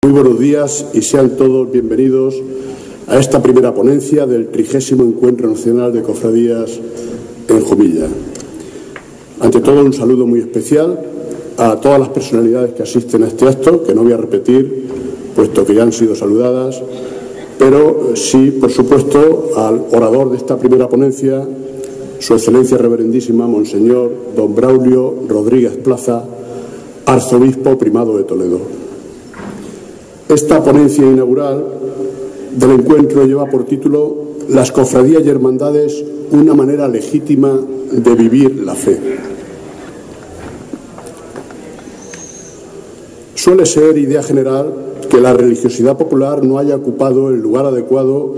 Muy buenos días y sean todos bienvenidos a esta primera ponencia del 30º Encuentro Nacional de Cofradías en Jumilla. Ante todo, un saludo muy especial a todas las personalidades que asisten a este acto, que no voy a repetir, puesto que ya han sido saludadas, pero sí, por supuesto, al orador de esta primera ponencia, Su Excelencia Reverendísima Monseñor Don Braulio Rodríguez Plaza, Arzobispo Primado de Toledo. Esta ponencia inaugural del encuentro lleva por título Las cofradías y hermandades, una manera legítima de vivir la fe. Suele ser idea general que la religiosidad popular no haya ocupado el lugar adecuado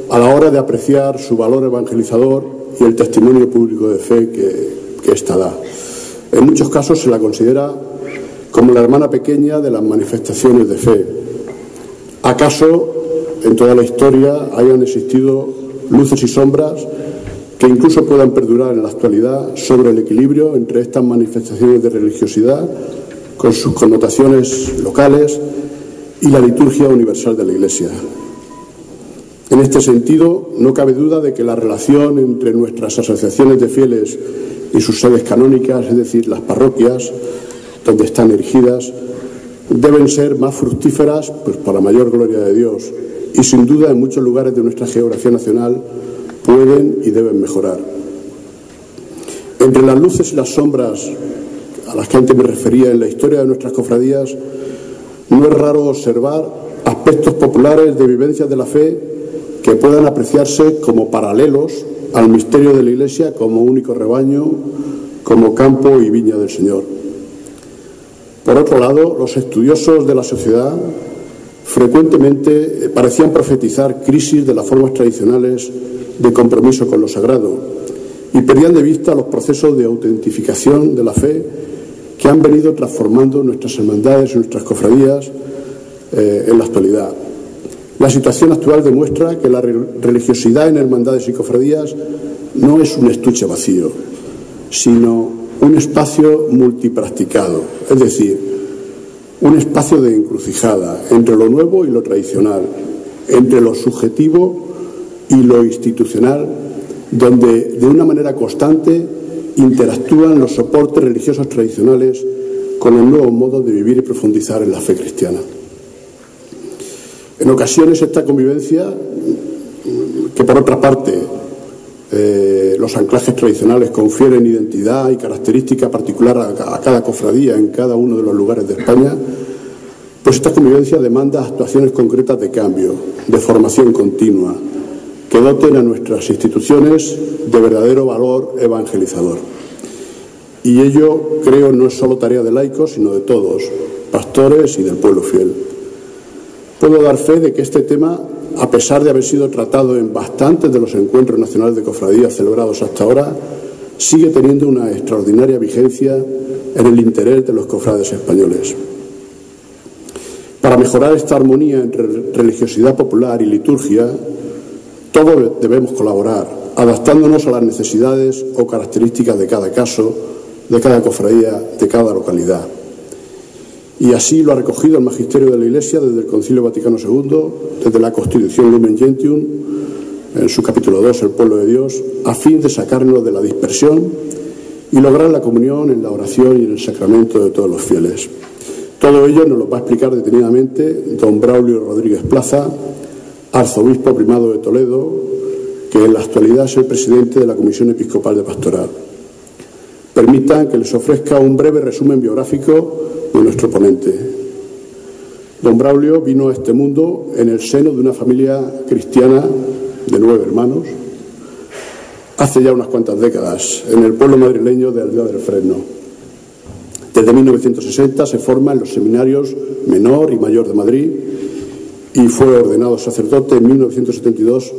a la hora de apreciar su valor evangelizador y el testimonio público de fe que ésta da. En muchos casos se la considera como la hermana pequeña de las manifestaciones de fe. ¿Acaso en toda la historia hayan existido luces y sombras que incluso puedan perdurar en la actualidad sobre el equilibrio entre estas manifestaciones de religiosidad con sus connotaciones locales y la liturgia universal de la Iglesia? En este sentido, no cabe duda de que la relación entre nuestras asociaciones de fieles y sus sedes canónicas, es decir, las parroquias donde están erigidas, deben ser más fructíferas, pues para la mayor gloria de Dios, y sin duda en muchos lugares de nuestra geografía nacional pueden y deben mejorar. Entre las luces y las sombras a las que antes me refería en la historia de nuestras cofradías, no es raro observar aspectos populares de vivencias de la fe que puedan apreciarse como paralelos al misterio de la Iglesia como único rebaño, como campo y viña del Señor. Por otro lado, los estudiosos de la sociedad frecuentemente parecían profetizar crisis de las formas tradicionales de compromiso con lo sagrado y perdían de vista los procesos de autentificación de la fe que han venido transformando nuestras hermandades y nuestras cofradías en la actualidad. La situación actual demuestra que la religiosidad en hermandades y cofradías no es un estuche vacío, sino un espacio multipracticado, es decir, un espacio de encrucijada entre lo nuevo y lo tradicional, entre lo subjetivo y lo institucional, donde de una manera constante interactúan los soportes religiosos tradicionales con los nuevos modos de vivir y profundizar en la fe cristiana. En ocasiones esta convivencia, que por otra parte los anclajes tradicionales confieren identidad y característica particular a cada cofradía en cada uno de los lugares de España, pues esta convivencia demanda actuaciones concretas de cambio, de formación continua, que doten a nuestras instituciones de verdadero valor evangelizador. Y ello, creo, no es solo tarea de laicos, sino de todos, pastores y del pueblo fiel. Puedo dar fe de que este tema, a pesar de haber sido tratado en bastantes de los encuentros nacionales de cofradías celebrados hasta ahora, sigue teniendo una extraordinaria vigencia en el interés de los cofrades españoles. Para mejorar esta armonía entre religiosidad popular y liturgia, todos debemos colaborar, adaptándonos a las necesidades o características de cada caso, de cada cofradía, de cada localidad. Y así lo ha recogido el Magisterio de la Iglesia desde el Concilio Vaticano II, desde la Constitución Lumen Gentium, en su capítulo 2, el pueblo de Dios, a fin de sacarnos de la dispersión y lograr la comunión en la oración y en el sacramento de todos los fieles. Todo ello nos lo va a explicar detenidamente don Braulio Rodríguez Plaza, Arzobispo Primado de Toledo, que en la actualidad es el presidente de la Comisión Episcopal de Pastoral. Permitan que les ofrezca un breve resumen biográfico de nuestro ponente. Don Braulio vino a este mundo en el seno de una familia cristiana de 9 hermanos, hace ya unas cuantas décadas, en el pueblo madrileño de Aldea del Fresno. Desde 1960 se forma en los seminarios menor y mayor de Madrid y fue ordenado sacerdote en 1972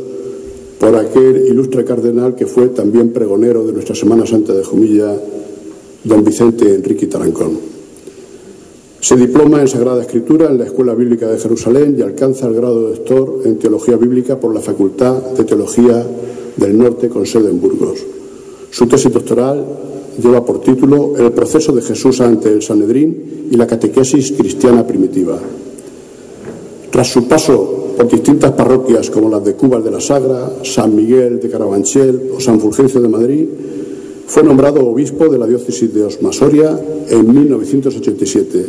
por aquel ilustre cardenal que fue también pregonero de nuestra Semana Santa de Jumilla, don Vicente Enrique Tarancón. Se diploma en Sagrada Escritura en la Escuela Bíblica de Jerusalén y alcanza el grado de doctor en Teología Bíblica por la Facultad de Teología del Norte con sede en Burgos. Su tesis doctoral lleva por título El proceso de Jesús ante el Sanedrín y la catequesis cristiana primitiva. Tras su paso por distintas parroquias como las de Cubas de la Sagra, San Miguel de Carabanchel o San Fulgencio de Madrid, fue nombrado obispo de la diócesis de Osma-Soria en 1987.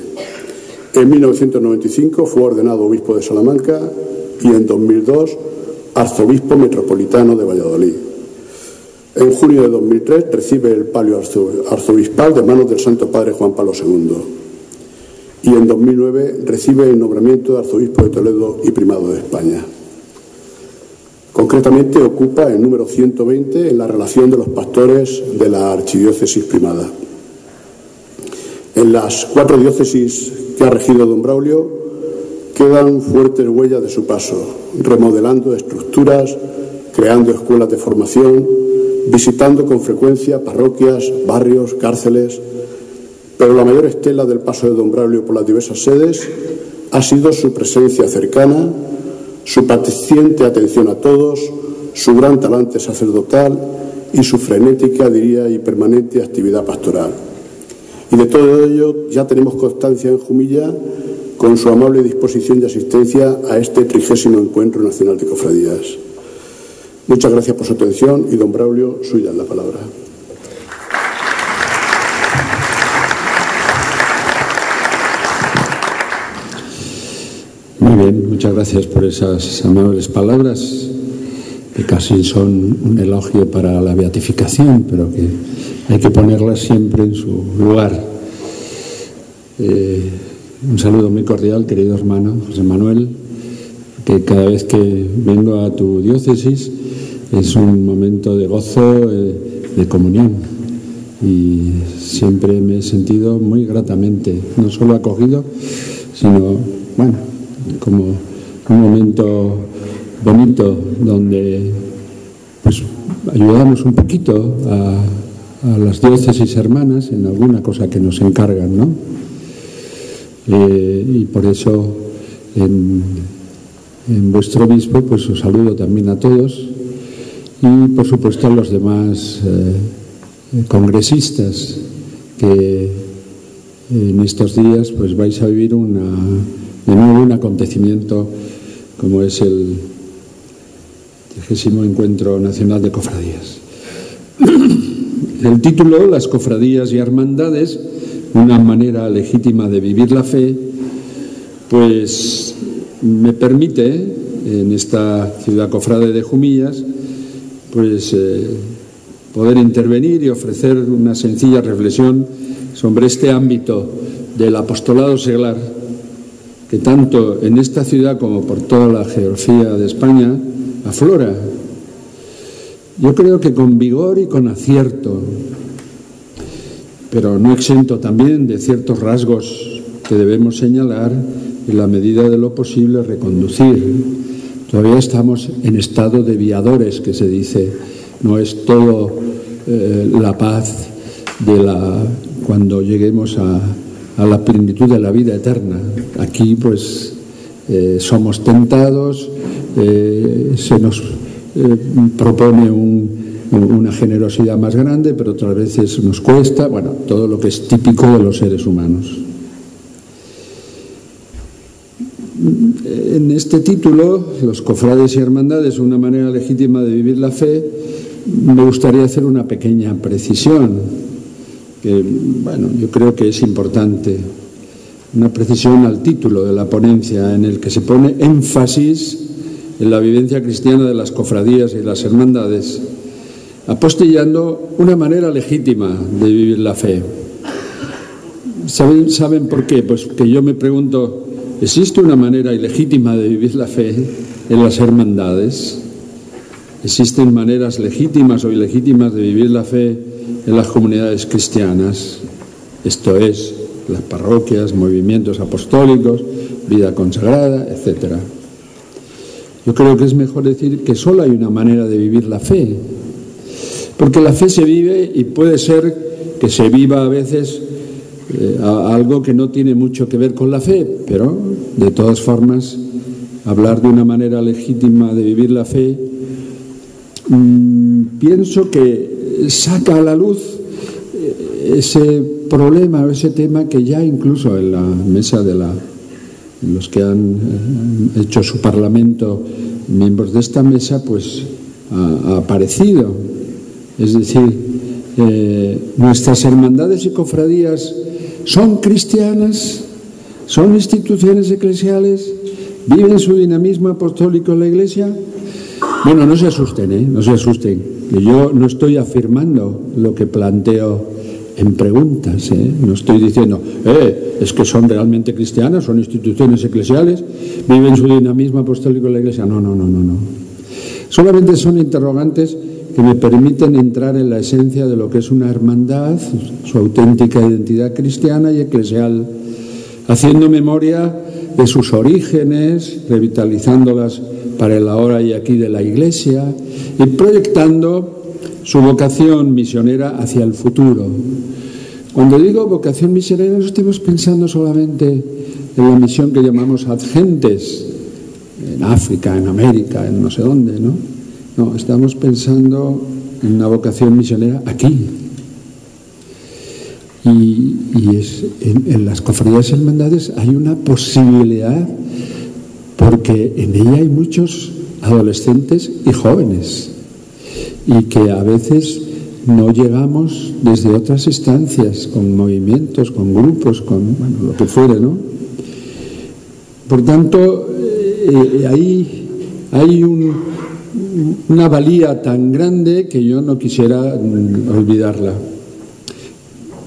En 1995 fue ordenado obispo de Salamanca y en 2002 arzobispo metropolitano de Valladolid. En junio de 2003 recibe el palio arzobispal de manos del Santo Padre Juan Pablo II. Y en 2009 recibe el nombramiento de arzobispo de Toledo y primado de España. Concretamente ocupa el número 120 en la relación de los pastores de la archidiócesis primada. En las 4 diócesis que ha regido don Braulio quedan fuertes huellas de su paso, remodelando estructuras, creando escuelas de formación, visitando con frecuencia parroquias, barrios, cárceles. Pero la mayor estela del paso de don Braulio por las diversas sedes ha sido su presencia cercana, su paciente atención a todos, su gran talante sacerdotal y su frenética, diría, y permanente actividad pastoral. Y de todo ello ya tenemos constancia en Jumilla con su amable disposición y asistencia a este 30º Encuentro Nacional de Cofradías. Muchas gracias por su atención y don Braulio, suya es la palabra. Muy bien, muchas gracias por esas amables palabras, que casi son un elogio para la beatificación, pero que hay que ponerlas siempre en su lugar. Un saludo muy cordial, querido hermano José Manuel, que cada vez que vengo a tu diócesis es un momento de gozo, de comunión, y siempre me he sentido muy gratamente, no solo acogido, sino, bueno, como un momento bonito donde pues ayudamos un poquito a las diócesis hermanas en alguna cosa que nos encargan, ¿no? Y por eso en vuestro obispo pues os saludo también a todos y por supuesto a los demás congresistas que en estos días pues vais a vivir de nuevo un acontecimiento como es el 30º Encuentro Nacional de Cofradías. El título, Las cofradías y hermandades, una manera legítima de vivir la fe, pues me permite en esta ciudad cofrade de Jumillas pues poder intervenir y ofrecer una sencilla reflexión sobre este ámbito del apostolado seglar que tanto en esta ciudad como por toda la geografía de España aflora. Yo creo que con vigor y con acierto, pero no exento también de ciertos rasgos que debemos señalar y en la medida de lo posible reconducir. Todavía estamos en estado de viadores, que se dice, no es todo la paz cuando lleguemos a la plenitud de la vida eterna. Aquí pues somos tentados, se nos propone una generosidad más grande, pero otras veces nos cuesta, bueno, todo lo que es típico de los seres humanos. En este título, Los cofrades y hermandades, una manera legítima de vivir la fe, me gustaría hacer una pequeña precisión que, bueno, yo creo que es importante, una precisión al título de la ponencia, en el que se pone énfasis en la vivencia cristiana de las cofradías y las hermandades, apostillando una manera legítima de vivir la fe. ¿Saben por qué? Pues que yo me pregunto, ¿existe una manera ilegítima de vivir la fe en las hermandades? ¿Existen maneras legítimas o ilegítimas de vivir la fe en las comunidades cristianas? Esto es, las parroquias, movimientos apostólicos, vida consagrada, etc. Yo creo que es mejor decir que solo hay una manera de vivir la fe, porque la fe se vive y puede ser que se viva a veces algo que no tiene mucho que ver con la fe, pero de todas formas hablar de una manera legítima de vivir la fe, pienso que saca a la luz ese problema o ese tema que ya incluso en la mesa de los que han hecho su parlamento, miembros de esta mesa, pues ha aparecido. Es decir, nuestras hermandades y cofradías son cristianas, son instituciones eclesiales, viven su dinamismo apostólico en la Iglesia. Bueno, no se asusten, no se asusten. Yo no estoy afirmando lo que planteo en preguntas, no estoy diciendo, es que son realmente cristianas, son instituciones eclesiales, viven su dinamismo apostólico en la Iglesia. No. Solamente son interrogantes que me permiten entrar en la esencia de lo que es una hermandad, su auténtica identidad cristiana y eclesial, haciendo memoria de sus orígenes, revitalizándolas para el ahora y aquí de la Iglesia y proyectando su vocación misionera hacia el futuro. Cuando digo vocación misionera no estamos pensando solamente en la misión que llamamos ad gentes, en África, en América, en no sé dónde, ¿no? No, estamos pensando en una vocación misionera aquí. Y en las cofradías y hermandades hay una posibilidad, porque en ella hay muchos adolescentes y jóvenes, y que a veces no llegamos desde otras instancias, con movimientos, con grupos, con lo que fuere, ¿no? Por tanto, hay una valía tan grande que yo no quisiera olvidarla.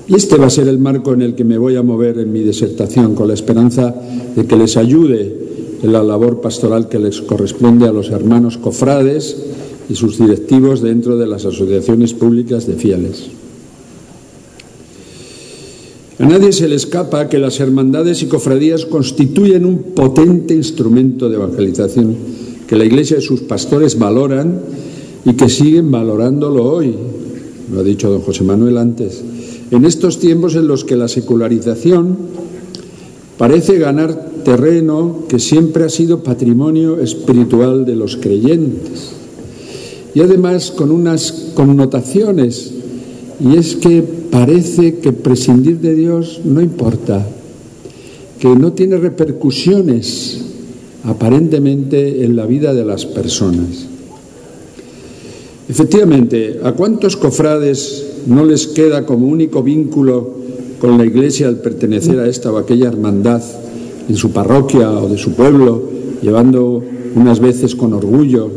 Y este va a ser el marco en el que me voy a mover en mi disertación, con la esperanza de que les ayude en la labor pastoral que les corresponde a los hermanos cofrades y sus directivos dentro de las asociaciones públicas de fieles. A nadie se le escapa que las hermandades y cofradías constituyen un potente instrumento de evangelización que la Iglesia y sus pastores valoran y que siguen valorándolo hoy. Lo ha dicho don José Manuel antes. En estos tiempos en los que la secularización parece ganar terreno que siempre ha sido patrimonio espiritual de los creyentes. Y además con unas connotaciones, y es que parece que prescindir de Dios no importa, que no tiene repercusiones aparentemente en la vida de las personas. Efectivamente, ¿a cuántos cofrades no les queda como único vínculo con la Iglesia al pertenecer a esta o aquella hermandad en su parroquia o de su pueblo, llevando unas veces con orgullo,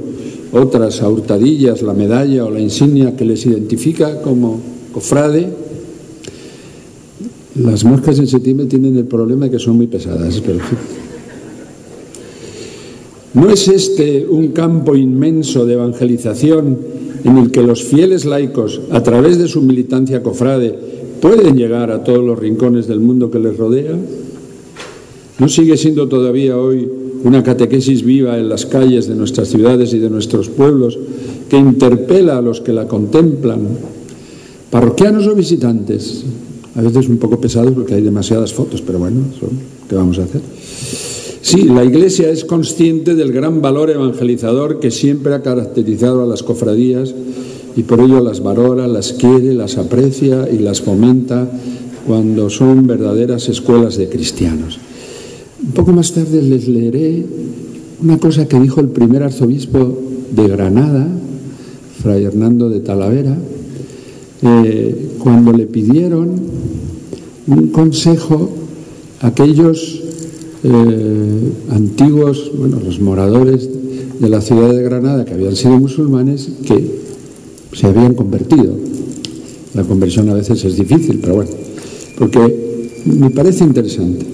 otras a hurtadillas la medalla o la insignia que les identifica como cofrade? Las moscas en septiembre tienen el problema de que son muy pesadas, pero ¿no es este un campo inmenso de evangelización en el que los fieles laicos, a través de su militancia cofrade, pueden llegar a todos los rincones del mundo que les rodea? ¿No sigue siendo todavía hoy una catequesis viva en las calles de nuestras ciudades y de nuestros pueblos que interpela a los que la contemplan, parroquianos o visitantes? A veces un poco pesados porque hay demasiadas fotos, pero bueno, ¿qué vamos a hacer? Sí, la Iglesia es consciente del gran valor evangelizador que siempre ha caracterizado a las cofradías y por ello las valora, las quiere, las aprecia y las fomenta cuando son verdaderas escuelas de cristianos. Un poco más tarde les leeré una cosa que dijo el primer arzobispo de Granada, Fray Hernando de Talavera, cuando le pidieron un consejo a aquellos antiguos, los moradores de la ciudad de Granada que habían sido musulmanes, que se habían convertido. La conversión a veces es difícil, pero bueno, porque me parece interesante.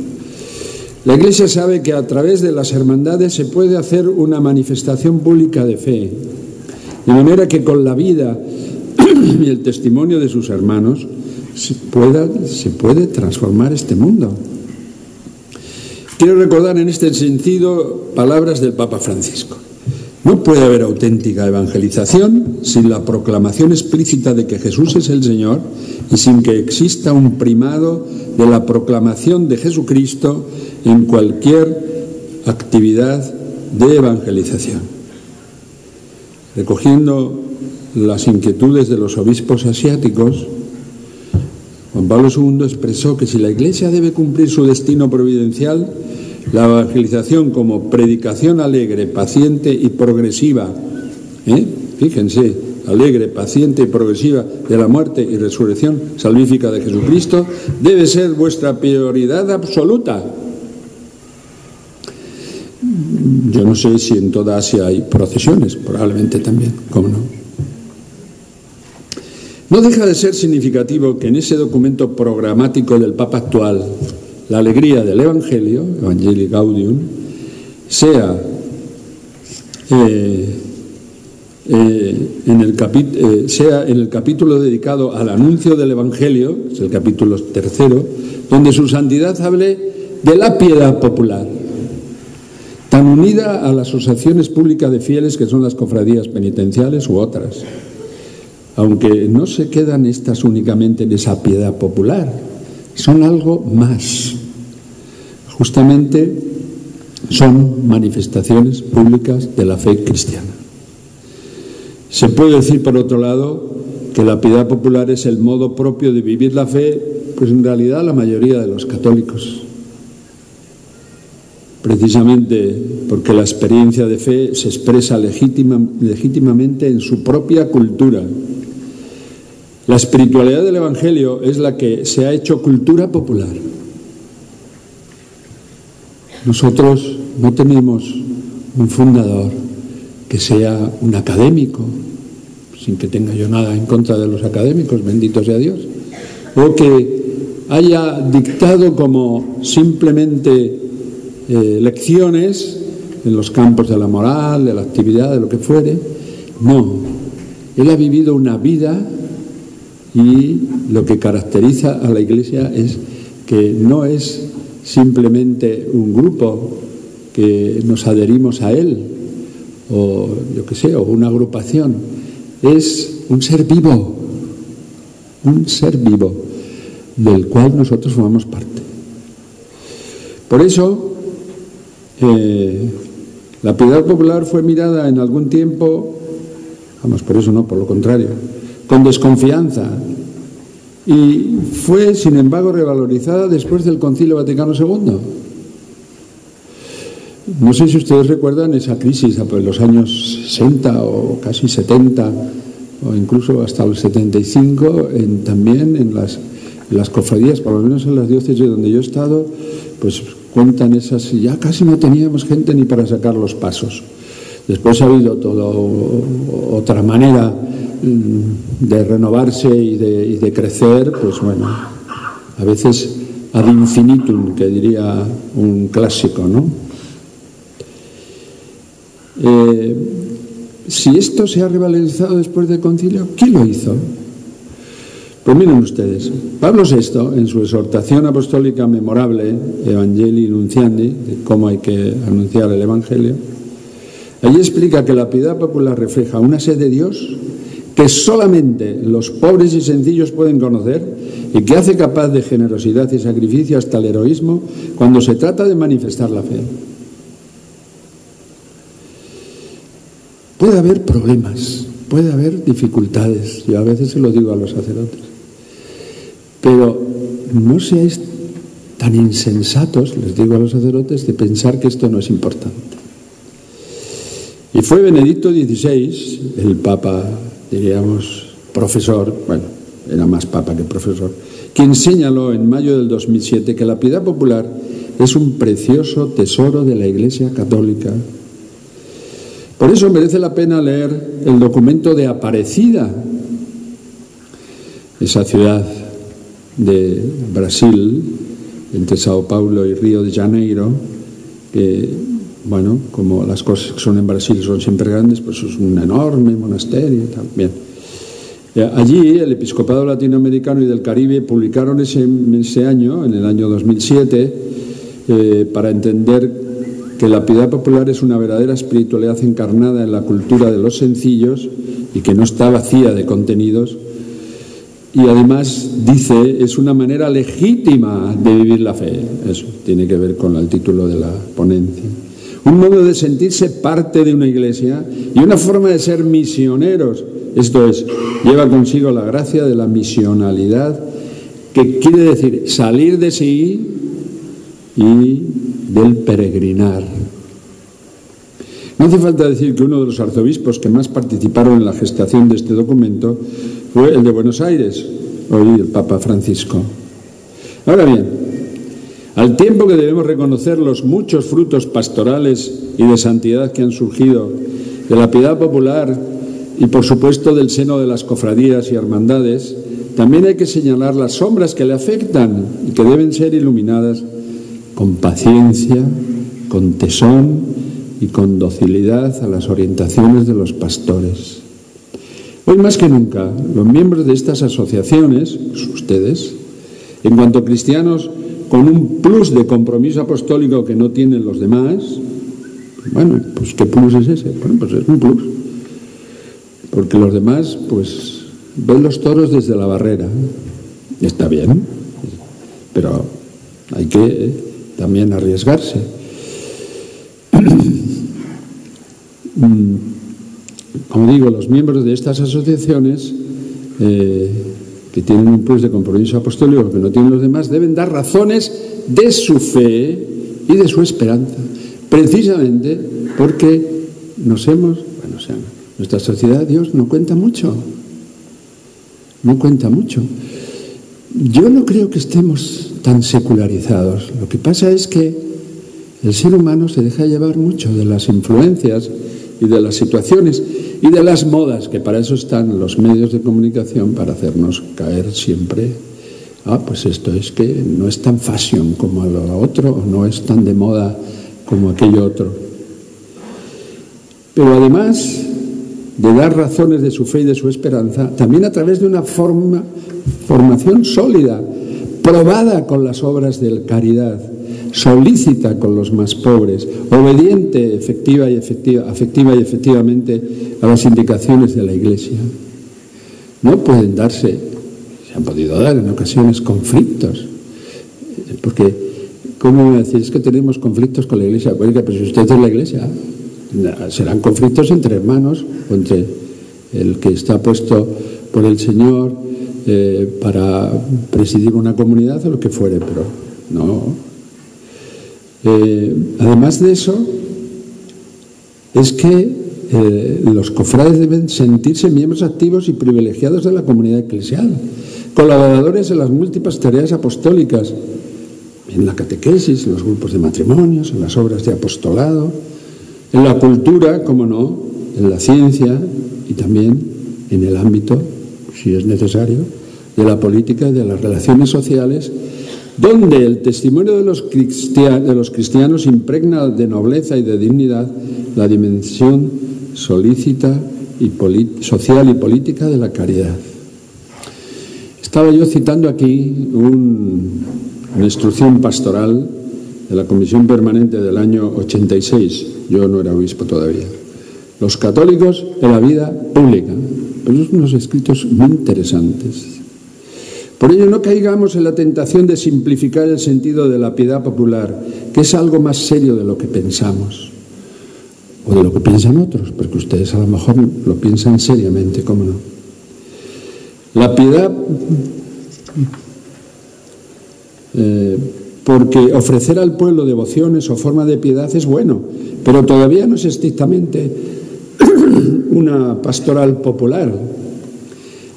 La Iglesia sabe que a través de las hermandades se puede hacer una manifestación pública de fe, de manera que con la vida y el testimonio de sus hermanos se puede transformar este mundo. Quiero recordar en este sentido palabras del Papa Francisco. No puede haber auténtica evangelización sin la proclamación explícita de que Jesús es el Señor y sin que exista un primado de la proclamación de Jesucristo en cualquier actividad de evangelización. Recogiendo las inquietudes de los obispos asiáticos, Juan Pablo II expresó que si la Iglesia debe cumplir su destino providencial, La evangelización como predicación alegre, paciente y progresiva, fíjense, alegre, paciente y progresiva de la muerte y resurrección salvífica de Jesucristo, debe ser vuestra prioridad absoluta. Yo no sé si en toda Asia hay procesiones, probablemente también, ¿cómo no? No deja de ser significativo que en ese documento programático del Papa actual, la alegría del Evangelio, Evangelii Gaudium, sea en el capítulo dedicado al anuncio del Evangelio, es el capítulo 3, donde su santidad hable de la piedad popular, tan unida a las asociaciones públicas de fieles que son las cofradías penitenciales u otras, aunque no se quedan estas únicamente en esa piedad popular, son algo más. Justamente son manifestaciones públicas de la fe cristiana. Se puede decir, por otro lado, que la piedad popular es el modo propio de vivir la fe, pues en realidad la mayoría de los católicos. Precisamente porque la experiencia de fe se expresa legítimamente en su propia cultura. La espiritualidad del Evangelio es la que se ha hecho cultura popular. Nosotros no tenemos un fundador que sea un académico, sin que tenga yo nada en contra de los académicos, bendito sea Dios, o que haya dictado como simplemente lecciones en los campos de la moral, de la actividad, de lo que fuere. No, él ha vivido una vida y lo que caracteriza a la Iglesia es que no es simplemente un grupo que nos adherimos a él, o yo qué sé, o una agrupación, es un ser vivo del cual nosotros formamos parte. Por eso la piedad popular fue mirada en algún tiempo, por eso no, por lo contrario, con desconfianza, y fue sin embargo revalorizada después del Concilio Vaticano II. No sé si ustedes recuerdan esa crisis en los años 60 o casi 70 o incluso hasta los 75, también en las cofradías, por lo menos en las diócesis donde yo he estado, pues cuentan esas, ya casi no teníamos gente ni para sacar los pasos. Después ha habido otra manera de renovarse y de crecer, pues bueno, a veces ad infinitum, que diría un clásico, ¿no? Si esto se ha revalorizado después del concilio, ¿quién lo hizo? Pues miren ustedes, Pablo VI, en su exhortación apostólica memorable, Evangelii Nunciandi, de cómo hay que anunciar el Evangelio, allí explica que la piedad popular refleja una sed de Dios que solamente los pobres y sencillos pueden conocer y que hace capaz de generosidad y sacrificio hasta el heroísmo cuando se trata de manifestar la fe. Puede haber problemas, puede haber dificultades, yo a veces se lo digo a los sacerdotes, pero no seáis tan insensatos, les digo a los sacerdotes, de pensar que esto no es importante. Y fue Benedicto XVI, el Papa, diríamos, profesor, bueno, era más Papa que profesor, quien señaló en mayo del 2007 que la piedad popular es un precioso tesoro de la Iglesia Católica. Por eso merece la pena leer el documento de Aparecida, esa ciudad de Brasil, entre Sao Paulo y Río de Janeiro, que, bueno, como las cosas que son en Brasil son siempre grandes, pues es un enorme monasterio y tal. Bien. Allí el Episcopado Latinoamericano y del Caribe publicaron ese año, en el año 2007, para entender que la piedad popular es una verdadera espiritualidad encarnada en la cultura de los sencillos y que no está vacía de contenidos, y además dice es una manera legítima de vivir la fe. Eso tiene que ver con el título de la ponencia. Un modo de sentirse parte de una iglesia y una forma de ser misioneros. Esto es, lleva consigo la gracia de la misionalidad, que quiere decir salir de sí y del peregrinar. No hace falta decir que uno de los arzobispos que más participaron en la gestación de este documento fue el de Buenos Aires, hoy el Papa Francisco. Ahora bien, al tiempo que debemos reconocer los muchos frutos pastorales y de santidad que han surgido de la piedad popular y, por supuesto, del seno de las cofradías y hermandades, también hay que señalar las sombras que le afectan y que deben ser iluminadas con paciencia, con tesón y con docilidad a las orientaciones de los pastores. Hoy más que nunca, los miembros de estas asociaciones, ustedes, en cuanto a cristianos con un plus de compromiso apostólico que no tienen los demás, bueno, pues ¿qué plus es ese? Bueno, pues es un plus. Porque los demás, pues, ven los toros desde la barrera. Está bien, pero hay que también arriesgarse. Como digo, los miembros de estas asociaciones que tienen un plus de compromiso apostólico que no tienen los demás deben dar razones de su fe y de su esperanza, precisamente porque nuestra sociedad, Dios, no cuenta mucho. No cuenta mucho. Yo no creo que estemos tan secularizados. Lo que pasa es que el ser humano se deja llevar mucho de las influencias y de las situaciones y de las modas, que para eso están los medios de comunicación, para hacernos caer siempre. Pues esto es que no es tan fashion como lo otro, no es tan de moda como aquello otro. Pero además de dar razones de su fe y de su esperanza, también a través de una formación sólida, probada con las obras de caridad, solícita con los más pobres, obediente afectiva y efectivamente a las indicaciones de la Iglesia. No pueden darse, se han podido dar en ocasiones conflictos, porque ¿cómo me va a decir? Es que tenemos conflictos con la Iglesia. Pues, pero si usted es la Iglesia, serán conflictos entre hermanos o entre el que está puesto por el Señor para presidir una comunidad o lo que fuere, pero no. Además de eso, es que los cofrades deben sentirse miembros activos y privilegiados de la comunidad eclesial, colaboradores en las múltiples tareas apostólicas, en la catequesis, en los grupos de matrimonios, en las obras de apostolado, en la cultura, como no, en la ciencia y también en el ámbito, si es necesario, de la política y de las relaciones sociales, donde el testimonio de los cristianos impregna de nobleza y de dignidad la dimensión solícita y social y política de la caridad. Estaba yo citando aquí una instrucción pastoral de la Comisión Permanente del año 86. Yo no era obispo todavía. Los católicos en la vida pública. Pero son unos escritos muy interesantes. Por ello, no caigamos en la tentación de simplificar el sentido de la piedad popular, que es algo más serio de lo que pensamos, o de lo que piensan otros, porque ustedes a lo mejor lo piensan seriamente, ¿cómo no? La piedad, porque ofrecer al pueblo devociones o forma de piedad es bueno, pero todavía no es estrictamente una pastoral popular.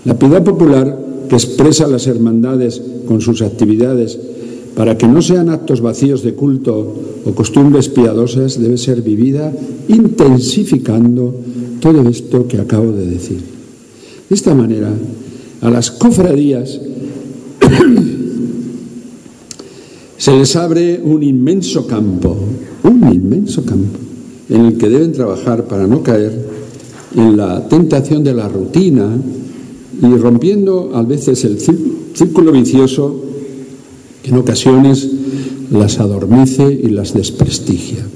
La piedad popular, que expresa las hermandades con sus actividades, para que no sean actos vacíos de culto o costumbres piadosas, debe ser vivida intensificando todo esto que acabo de decir. De esta manera, a las cofradías se les abre un inmenso campo, en el que deben trabajar para no caer en la tentación de la rutina y rompiendo a veces el círculo vicioso que en ocasiones las adormece y las desprestigia.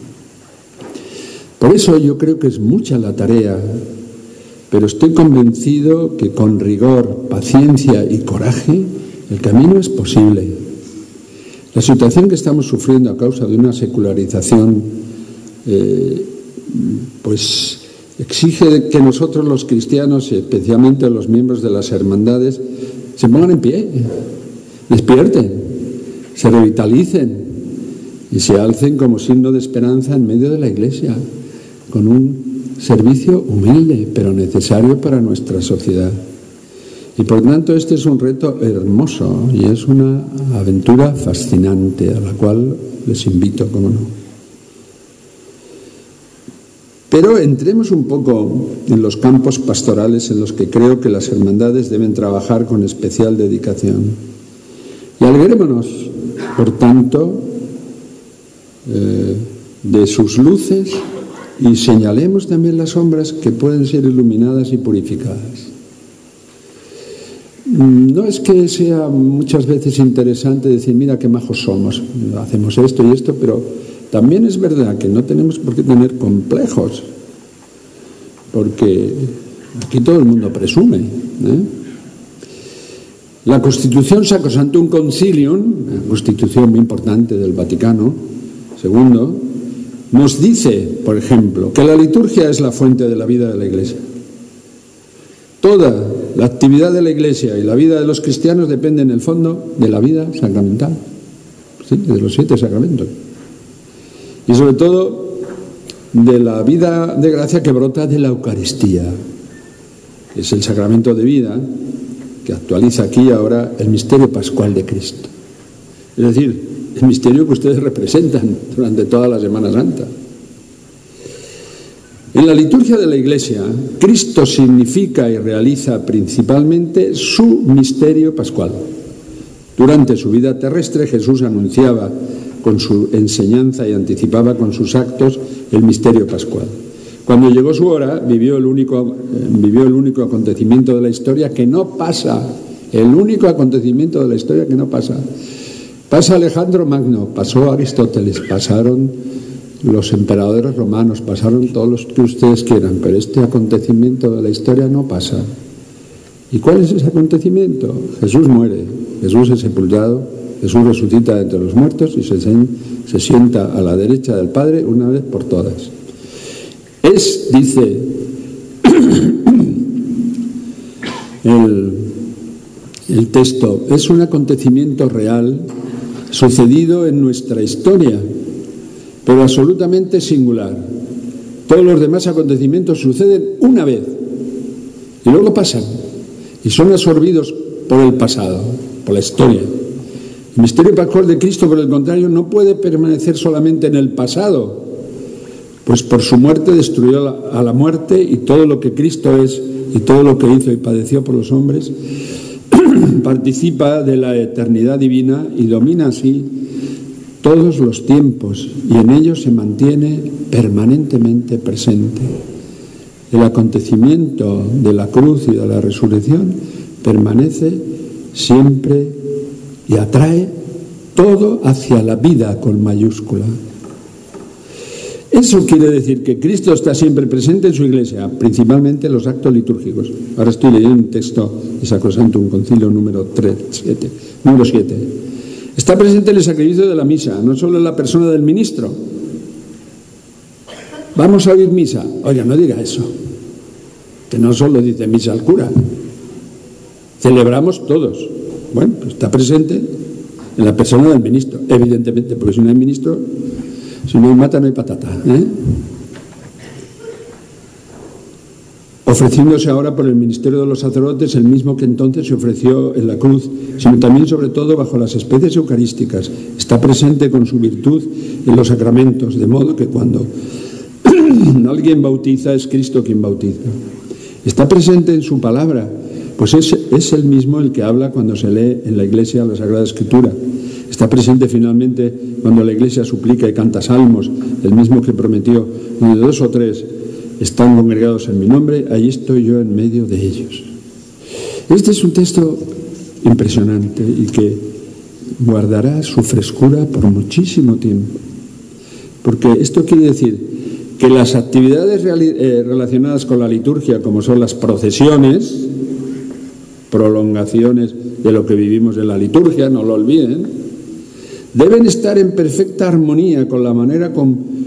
Por eso yo creo que es mucha la tarea, pero estoy convencido que con rigor, paciencia y coraje el camino es posible. La situación que estamos sufriendo a causa de una secularización pues exige que nosotros los cristianos, especialmente los miembros de las hermandades, se pongan en pie, despierten, se revitalicen y se alcen como signo de esperanza en medio de la Iglesia, con un servicio humilde, pero necesario para nuestra sociedad. Y por tanto este es un reto hermoso y es una aventura fascinante a la cual les invito, como no. Pero entremos un poco en los campos pastorales en los que creo que las hermandades deben trabajar con especial dedicación. Y alegrémonos, por tanto, de sus luces y señalemos también las sombras que pueden ser iluminadas y purificadas. No es que sea muchas veces interesante decir, mira qué majos somos, hacemos esto y esto, pero también es verdad que no tenemos por qué tener complejos, porque aquí todo el mundo presume, La Constitución Sacrosanctum Concilium, una constitución muy importante del Vaticano II, nos dice, por ejemplo, que la liturgia es la fuente de la vida de la Iglesia. Toda la actividad de la Iglesia y la vida de los cristianos depende en el fondo de la vida sacramental, ¿sí? De los 7 sacramentos. Y sobre todo de la vida de gracia que brota de la Eucaristía. Es el sacramento de vida que actualiza aquí y ahora el misterio pascual de Cristo. Es decir, el misterio que ustedes representan durante toda la Semana Santa. En la liturgia de la Iglesia, Cristo significa y realiza principalmente su misterio pascual. Durante su vida terrestre, Jesús anunciaba con su enseñanza y anticipaba con sus actos el misterio pascual. Cuando llegó su hora, vivió el único acontecimiento de la historia que no pasa. El único acontecimiento de la historia que no pasa. Pasa Alejandro Magno, pasó Aristóteles, pasaron los emperadores romanos, pasaron todos los que ustedes quieran, pero este acontecimiento de la historia no pasa. ¿Y cuál es ese acontecimiento? Jesús muere, Jesús es sepultado, Jesús resucita de entre los muertos y se sienta a la derecha del Padre una vez por todas. Dice el texto, es un acontecimiento real sucedido en nuestra historia, pero absolutamente singular. Todos los demás acontecimientos suceden una vez y luego pasan y son absorbidos por el pasado, por la historia. El misterio pascual de Cristo, por el contrario, no puede permanecer solamente en el pasado, pues por su muerte destruyó a la muerte y todo lo que Cristo es y todo lo que hizo y padeció por los hombres participa de la eternidad divina y domina así todos los tiempos y en ellos se mantiene permanentemente presente. El acontecimiento de la cruz y de la resurrección permanece siempre y atrae todo hacia la vida con mayúscula. Eso quiere decir que Cristo está siempre presente en su Iglesia, principalmente en los actos litúrgicos. Ahora estoy leyendo un texto de Sacrosanctum Concilio número 7. Está presente en el sacrificio de la misa, no solo en la persona del ministro. Vamos a oír misa. Oiga, no diga eso, que no solo dice misa al cura. Celebramos todos. Bueno, pues está presente en la persona del ministro, evidentemente, porque si no hay ministro, si no hay mata, no hay patata, ofreciéndose ahora por el ministerio de los sacerdotes, el mismo que entonces se ofreció en la cruz, sino también sobre todo bajo las especies eucarísticas. Está presente con su virtud en los sacramentos, de modo que cuando alguien bautiza es Cristo quien bautiza. Está presente en su palabra, pues es el mismo el que habla cuando se lee en la Iglesia la Sagrada Escritura. Está presente finalmente cuando la Iglesia suplica y canta salmos, el mismo que prometió, donde 2 o 3 están congregados en mi nombre, allí estoy yo en medio de ellos. Este es un texto impresionante y que guardará su frescura por muchísimo tiempo, porque esto quiere decir que las actividades relacionadas con la liturgia, como son las procesiones, prolongaciones de lo que vivimos en la liturgia, no lo olviden, deben estar en perfecta armonía con la manera con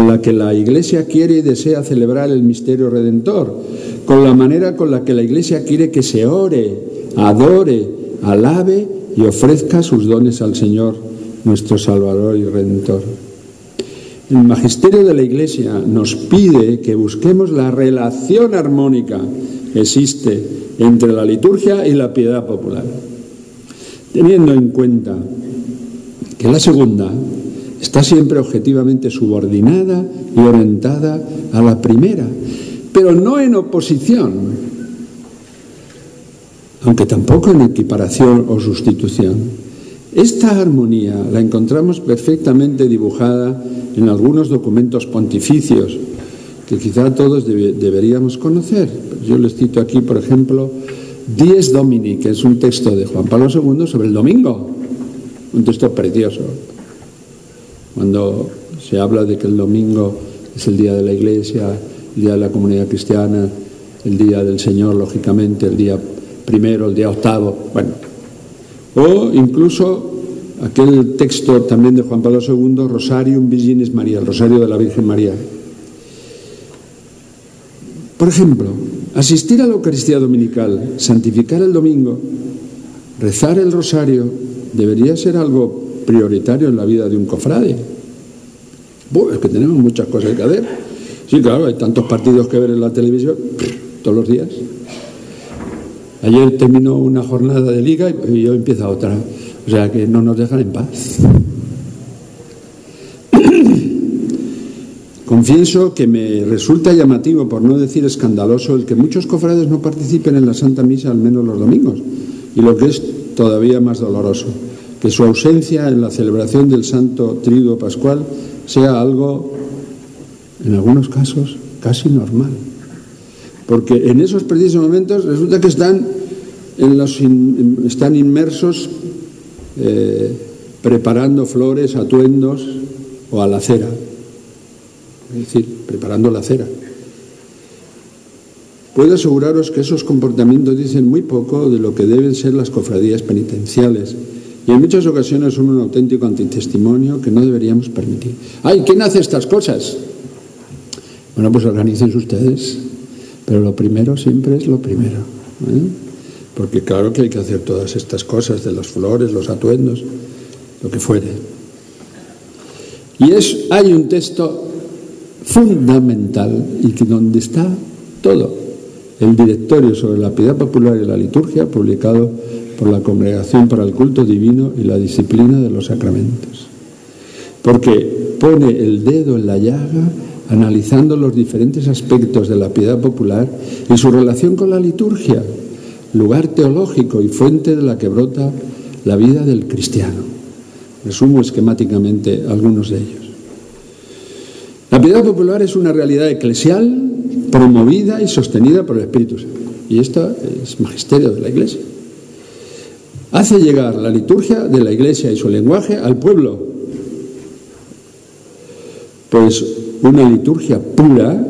la que la Iglesia quiere y desea celebrar el misterio redentor, con la manera con la que la Iglesia quiere que se ore, adore, alabe y ofrezca sus dones al Señor nuestro Salvador y Redentor. El magisterio de la Iglesia nos pide que busquemos la relación armónica que existe entre la liturgia y la piedad popular, teniendo en cuenta que la segunda está siempre objetivamente subordinada y orientada a la primera, pero no en oposición, aunque tampoco en equiparación o sustitución. Esta armonía la encontramos perfectamente dibujada en algunos documentos pontificios que quizá todos deberíamos conocer. Yo les cito aquí, por ejemplo, Dies Domini, que es un texto de Juan Pablo II sobre el domingo, un texto precioso, cuando se habla de que el domingo es el día de la Iglesia, el día de la comunidad cristiana, el día del Señor, lógicamente, el día primero, el día octavo, bueno. O incluso aquel texto también de Juan Pablo II, Rosarium Virginis Maria, el Rosario de la Virgen María. Por ejemplo, asistir a la Eucaristía Dominical, santificar el domingo, rezar el rosario, debería ser algo prioritario en la vida de un cofrade. Es que tenemos muchas cosas que hacer. Sí, claro, hay tantos partidos que ver en la televisión todos los días. Ayer terminó una jornada de liga y hoy empieza otra. O sea que no nos dejan en paz. Confieso que me resulta llamativo, por no decir escandaloso, el que muchos cofrades no participen en la Santa Misa al menos los domingos. Y lo que es todavía más doloroso, que su ausencia en la celebración del Santo Triduo Pascual sea algo, en algunos casos, casi normal. Porque en esos precisos momentos resulta que están inmersos preparando flores, atuendos o a la cera. Es decir, preparando la cera. Puedo aseguraros que esos comportamientos dicen muy poco de lo que deben ser las cofradías penitenciales y en muchas ocasiones son un auténtico antitestimonio que no deberíamos permitir. ¡Ay! ¿Quién hace estas cosas? Bueno, pues organícense ustedes, pero lo primero siempre es lo primero, ¿eh? Porque claro que hay que hacer todas estas cosas de las flores, los atuendos, lo que fuere. Y hay un texto fundamental y que donde está todo, el directorio sobre la piedad popular y la liturgia, publicado por la Congregación para el Culto Divino y la Disciplina de los Sacramentos, porque pone el dedo en la llaga analizando los diferentes aspectos de la piedad popular y su relación con la liturgia, lugar teológico y fuente de la que brota la vida del cristiano. Resumo esquemáticamente algunos de ellos. La piedad popular es una realidad eclesial promovida y sostenida por el Espíritu Santo. Y esto es magisterio de la Iglesia. Hace llegar la liturgia de la Iglesia y su lenguaje al pueblo. Pues una liturgia pura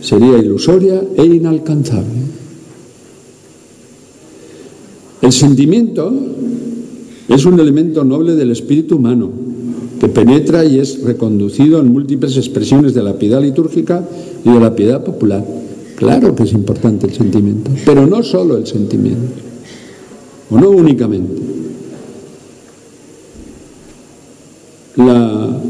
sería ilusoria e inalcanzable. El sentimiento es un elemento noble del espíritu humano que penetra y es reconducido en múltiples expresiones de la piedad litúrgica y de la piedad popular. Claro que es importante el sentimiento, pero no solo el sentimiento, o no únicamente. La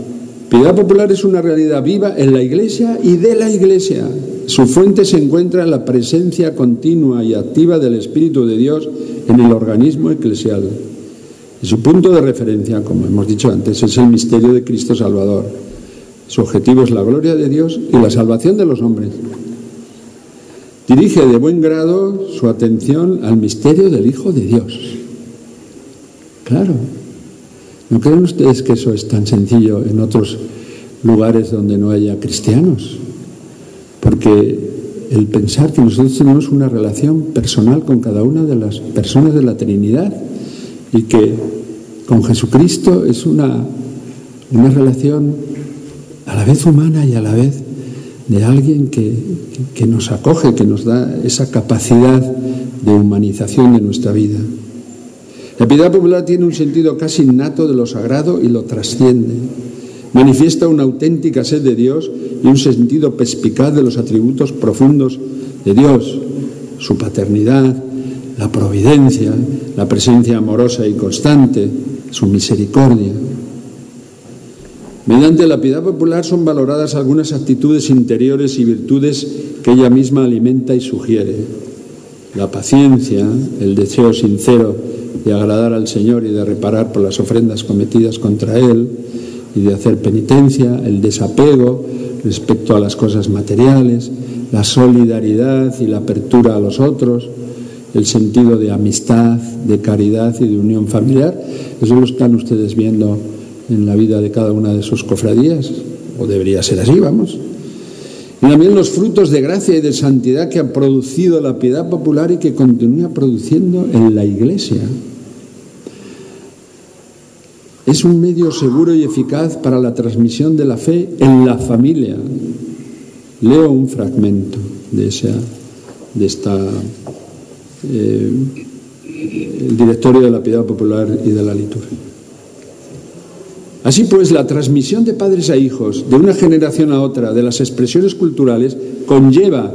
piedad popular es una realidad viva en la Iglesia y de la Iglesia. Su fuente se encuentra en la presencia continua y activa del Espíritu de Dios en el organismo eclesial. Y su punto de referencia, como hemos dicho antes, es el misterio de Cristo Salvador. Su objetivo es la gloria de Dios y la salvación de los hombres. Dirige de buen grado su atención al misterio del Hijo de Dios. Claro. ¿No creen ustedes que eso es tan sencillo en otros lugares donde no haya cristianos? Porque el pensar que nosotros tenemos una relación personal con cada una de las personas de la Trinidad y que con Jesucristo es una relación a la vez humana y a la vez de alguien que nos acoge, que nos da esa capacidad de humanización de nuestra vida. La piedad popular tiene un sentido casi innato de lo sagrado y lo trasciende. Manifiesta una auténtica sed de Dios y un sentido perspicaz de los atributos profundos de Dios, su paternidad, la providencia, la presencia amorosa y constante, su misericordia. Mediante la piedad popular son valoradas algunas actitudes interiores y virtudes que ella misma alimenta y sugiere. La paciencia, el deseo sincero de agradar al Señor y de reparar por las ofrendas cometidas contra Él y de hacer penitencia, el desapego respecto a las cosas materiales, la solidaridad y la apertura a los otros, el sentido de amistad, de caridad y de unión familiar. Eso lo están ustedes viendo en la vida de cada una de sus cofradías, o debería ser así, vamos. Y también los frutos de gracia y de santidad que ha producido la piedad popular y que continúa produciendo en la Iglesia. Es un medio seguro y eficaz para la transmisión de la fe en la familia. Leo un fragmento de el directorio de la piedad popular y de la liturgia. Así pues, la transmisión de padres a hijos, de una generación a otra, de las expresiones culturales, lleva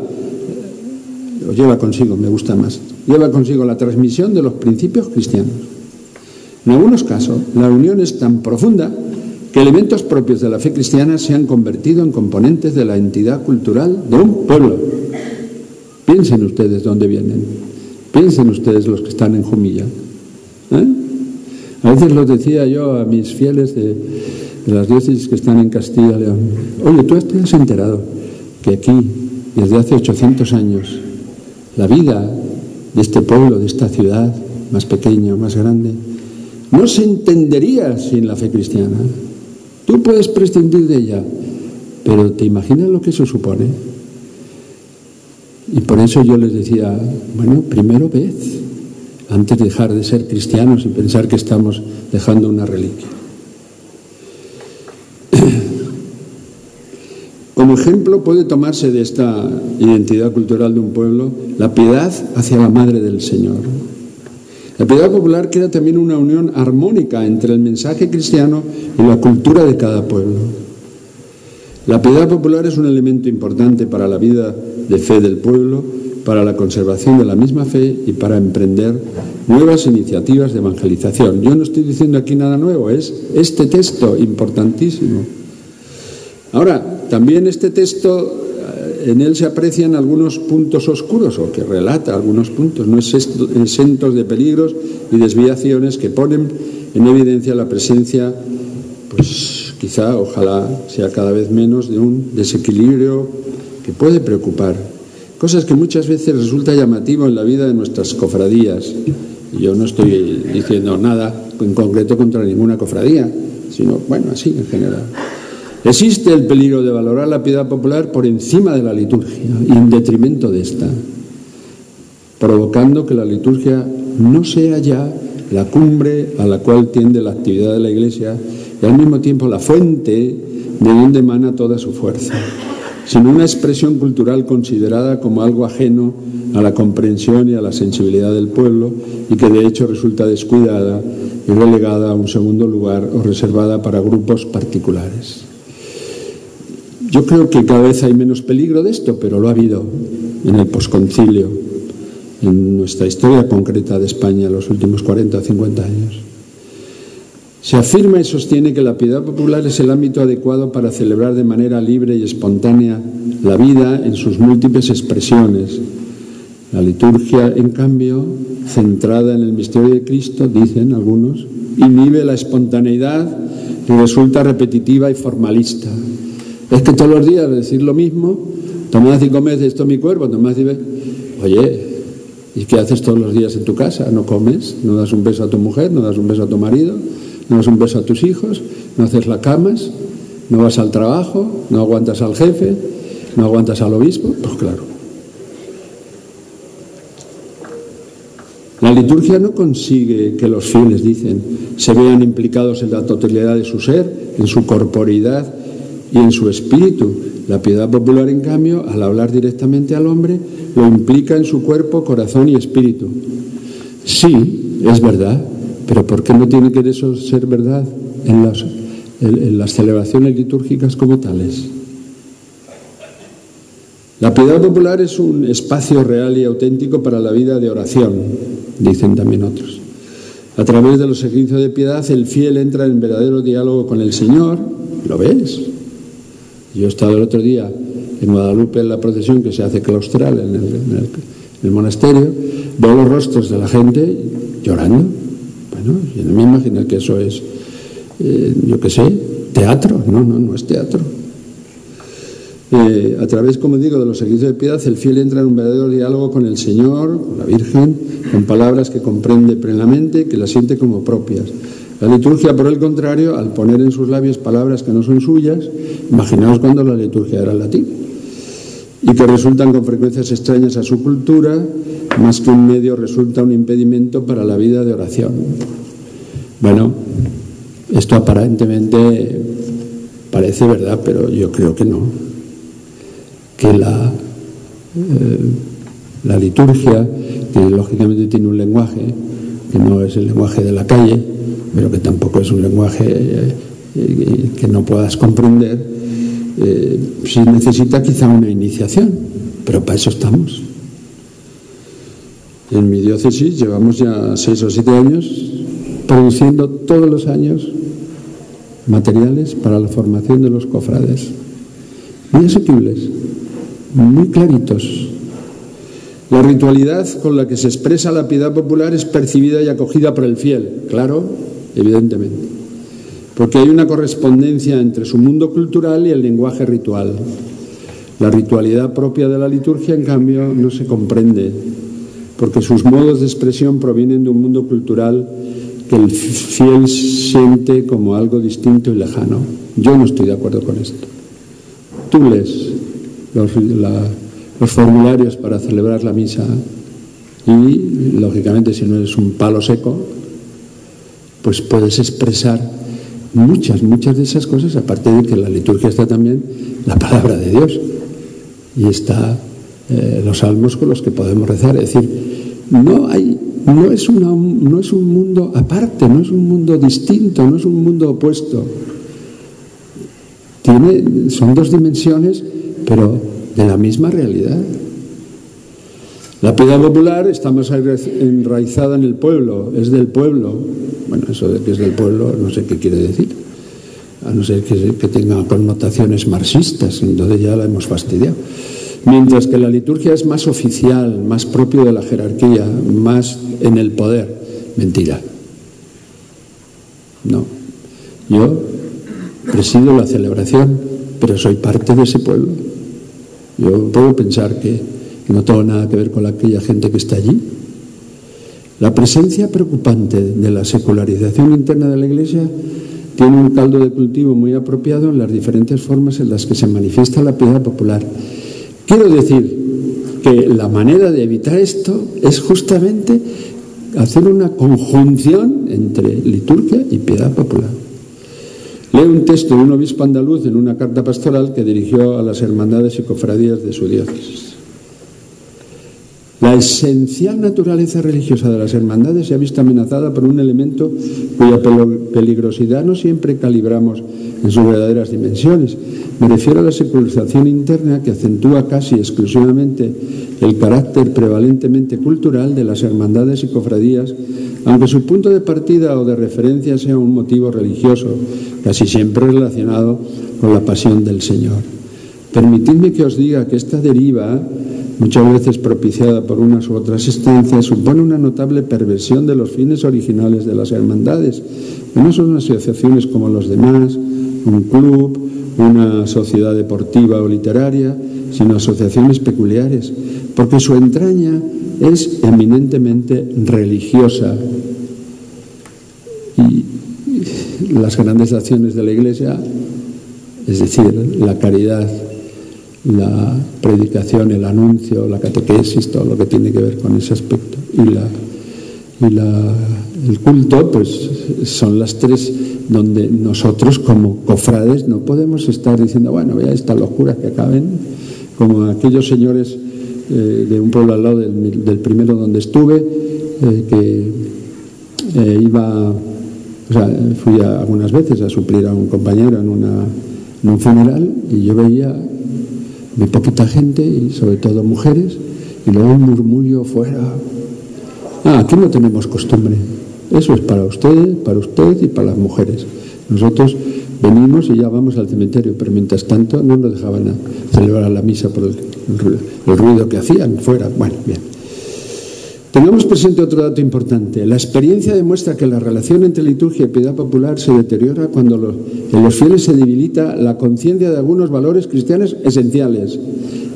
consigo la transmisión de los principios cristianos. En algunos casos, la unión es tan profunda que elementos propios de la fe cristiana se han convertido en componentes de la entidad cultural de un pueblo. Piensen ustedes dónde vienen. Piensen ustedes los que están en Jumilla. A veces los decía yo a mis fieles de las diócesis que están en Castilla y León: oye, ¿tú te has enterado que aquí, desde hace 800 años, la vida de este pueblo, de esta ciudad, más pequeña o más grande, no se entendería sin la fe cristiana? Tú puedes prescindir de ella, pero ¿te imaginas lo que eso supone? Y por eso yo les decía, bueno, primero ved, antes de dejar de ser cristianos y pensar que estamos dejando una reliquia. Como ejemplo puede tomarse de esta identidad cultural de un pueblo la piedad hacia la Madre del Señor. La piedad popular crea también una unión armónica entre el mensaje cristiano y la cultura de cada pueblo. La piedad popular es un elemento importante para la vida de fe del pueblo, para la conservación de la misma fe y para emprender nuevas iniciativas de evangelización. Yo no estoy diciendo aquí nada nuevo, es este texto importantísimo. Ahora, también este texto, en él se aprecian algunos puntos oscuros, o que relata algunos puntos, no exentos de peligros y desviaciones que ponen en evidencia la presencia, pues quizá, ojalá sea cada vez menos, de un desequilibrio que puede preocupar. Cosas que muchas veces resulta llamativo en la vida de nuestras cofradías. Y yo no estoy diciendo nada en concreto contra ninguna cofradía, sino, bueno, así en general. Existe el peligro de valorar la piedad popular por encima de la liturgia y en detrimento de esta, provocando que la liturgia no sea ya la cumbre a la cual tiende la actividad de la Iglesia y al mismo tiempo la fuente de donde emana toda su fuerza, sino una expresión cultural considerada como algo ajeno a la comprensión y a la sensibilidad del pueblo y que de hecho resulta descuidada y relegada a un segundo lugar o reservada para grupos particulares. Yo creo que cada vez hay menos peligro de esto, pero lo ha habido en el posconcilio, en nuestra historia concreta de España en los últimos 40 o 50 años. Se afirma y sostiene que la piedad popular es el ámbito adecuado para celebrar de manera libre y espontánea la vida en sus múltiples expresiones. La liturgia, en cambio, centrada en el misterio de Cristo, dicen algunos, inhibe la espontaneidad y resulta repetitiva y formalista. Es que todos los días decir lo mismo, tomad y comed, esto es mi cuerpo, tomad y bebed. Oye, ¿y qué haces todos los días en tu casa? ¿No comes? ¿No das un beso a tu mujer? ¿No das un beso a tu marido? ¿No das un beso a tus hijos? ¿No haces las camas? ¿No vas al trabajo? ¿No aguantas al jefe? ¿No aguantas al obispo? Pues claro. La liturgia no consigue que los fieles, dicen, se vean implicados en la totalidad de su ser, en su corporeidad y en su espíritu. La piedad popular, en cambio, al hablar directamente al hombre, lo implica en su cuerpo, corazón y espíritu. Sí, es verdad, pero ¿por qué no tiene que eso ser verdad en las celebraciones litúrgicas como tales? La piedad popular es un espacio real y auténtico para la vida de oración, dicen también otros. A través de los ejercicios de piedad, el fiel entra en verdadero diálogo con el Señor lo ves. Yo he estado el otro día en Guadalupe en la procesión que se hace claustral en el monasterio, veo los rostros de la gente llorando. Bueno, yo no me imagino que eso es, yo qué sé, teatro. No es teatro. A través, como digo, de los servicios de piedad, el fiel entra en un verdadero diálogo con el Señor, con la Virgen, con palabras que comprende plenamente, que las siente como propias. La liturgia, por el contrario, al poner en sus labios palabras que no son suyas, imaginaos cuando la liturgia era en latín, y que resultan con frecuencias extrañas a su cultura, más que un medio resulta un impedimento para la vida de oración. Bueno, esto aparentemente parece verdad, pero yo creo que no. Que la liturgia, que lógicamente tiene un lenguaje, que no es el lenguaje de la calle, pero que tampoco es un lenguaje que no puedas comprender, sí necesita quizá una iniciación, pero para eso estamos. En mi diócesis llevamos ya 6 o 7 años produciendo todos los años materiales para la formación de los cofrades, muy asequibles, muy claritos. La ritualidad con la que se expresa la piedad popular es percibida y acogida por el fiel, claro, evidentemente, porque hay una correspondencia entre su mundo cultural y el lenguaje ritual. La ritualidad propia de la liturgia, en cambio, no se comprende, porque sus modos de expresión provienen de un mundo cultural que el fiel siente como algo distinto y lejano. Yo no estoy de acuerdo con esto. Tú lees los formularios para celebrar la misa y, lógicamente, si no eres un palo seco, pues puedes expresar muchas de esas cosas, aparte de que en la liturgia está también la palabra de Dios y está los salmos con los que podemos rezar. Es decir, no es un mundo aparte, no es un mundo distinto, no es un mundo opuesto. Son 2 dimensiones, pero de la misma realidad. La piedad popular está más enraizada en el pueblo, es del pueblo. Bueno, eso de que es del pueblo no sé qué quiere decir, a no ser que tenga connotaciones marxistas, entonces ya la hemos fastidiado. Mientras que la liturgia es más oficial, más propio de la jerarquía, más en el poder. Mentira. No. Yo presido la celebración, pero soy parte de ese pueblo. Yo puedo pensar que no tengo nada que ver con aquella gente que está allí. La presencia preocupante de la secularización interna de la Iglesia tiene un caldo de cultivo muy apropiado en las diferentes formas en las que se manifiesta la piedad popular. Quiero decir que la manera de evitar esto es justamente hacer una conjunción entre liturgia y piedad popular. Leo un texto de un obispo andaluz en una carta pastoral que dirigió a las hermandades y cofradías de su diócesis. La esencial naturaleza religiosa de las hermandades se ha visto amenazada por un elemento cuya peligrosidad no siempre calibramos en sus verdaderas dimensiones. Me refiero a la secularización interna que acentúa casi exclusivamente el carácter prevalentemente cultural de las hermandades y cofradías, aunque su punto de partida o de referencia sea un motivo religioso, casi siempre relacionado con la pasión del Señor. Permitidme que os diga que esta deriva, muchas veces propiciada por unas u otras instancias, supone una notable perversión de los fines originales de las hermandades, que no son asociaciones como los demás, un club, una sociedad deportiva o literaria, sino asociaciones peculiares, porque su entraña es eminentemente religiosa. Y las grandes acciones de la Iglesia, es decir, la caridad, la predicación, el anuncio, la catequesis, todo lo que tiene que ver con ese aspecto, y el culto, pues son las 3 donde nosotros como cofrades no podemos estar diciendo, bueno, vea estas locuras que acaben, como aquellos señores de un pueblo al lado del primero donde estuve, que fui algunas veces a suplir a un compañero en un funeral, y yo veía muy poquita gente y sobre todo mujeres, y luego un murmullo fuera. Aquí no tenemos costumbre, eso es para usted y para las mujeres. Nosotros venimos y ya vamos al cementerio, pero mientras tanto no nos dejaban celebrar la misa por el ruido que hacían fuera. Bueno, bien. Tengamos presente otro dato importante. La experiencia demuestra que la relación entre liturgia y piedad popular se deteriora cuando en los fieles se debilita la conciencia de algunos valores cristianos esenciales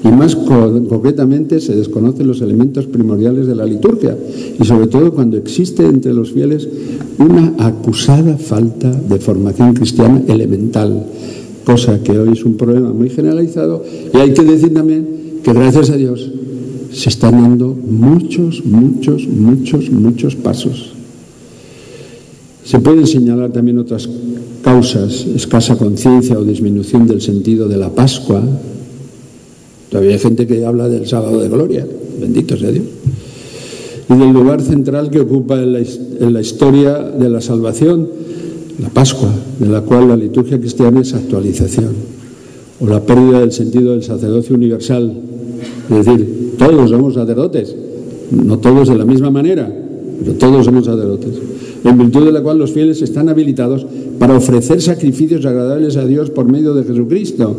y más concretamente se desconocen los elementos primordiales de la liturgia y sobre todo cuando existe entre los fieles una acusada falta de formación cristiana elemental, cosa que hoy es un problema muy generalizado. Y hay que decir también que gracias a Dios se están dando muchos pasos. Se pueden señalar también otras causas: escasa conciencia o disminución del sentido de la Pascua. Todavía hay gente que habla del sábado de gloria, bendito sea Dios, y del lugar central que ocupa en la historia de la salvación, la Pascua, de la cual la liturgia cristiana es actualización, o la pérdida del sentido del sacerdocio universal, es decir, todos somos sacerdotes, no todos de la misma manera, pero todos somos sacerdotes, en virtud de la cual los fieles están habilitados para ofrecer sacrificios agradables a Dios por medio de Jesucristo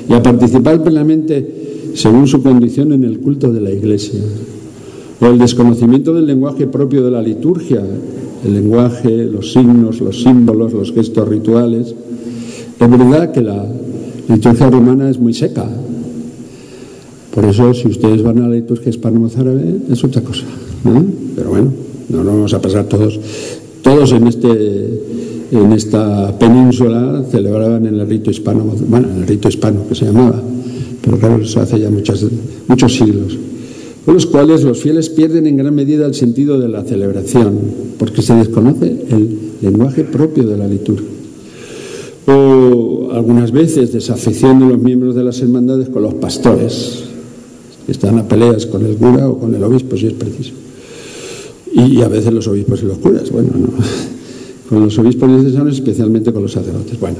y a participar plenamente según su condición en el culto de la Iglesia. O el desconocimiento del lenguaje propio de la liturgia, el lenguaje, los signos, los símbolos, los gestos rituales. Es verdad que la liturgia romana es muy seca. Por eso, si ustedes van a la liturgia hispano-mozárabe, es otra cosa, ¿no? Pero bueno, no nos vamos a pasar todos en esta península celebraban en el rito hispano, bueno, en el rito hispano que se llamaba, pero claro, eso hace ya muchos siglos, con los cuales los fieles pierden en gran medida el sentido de la celebración, porque se desconoce el lenguaje propio de la liturgia. O algunas veces desafección de los miembros de las hermandades con los pastores, que están a peleas con el cura o con el obispo si es preciso. Y a veces los obispos y los curas, bueno, no. Con los obispos necesarios, especialmente con los sacerdotes. Bueno,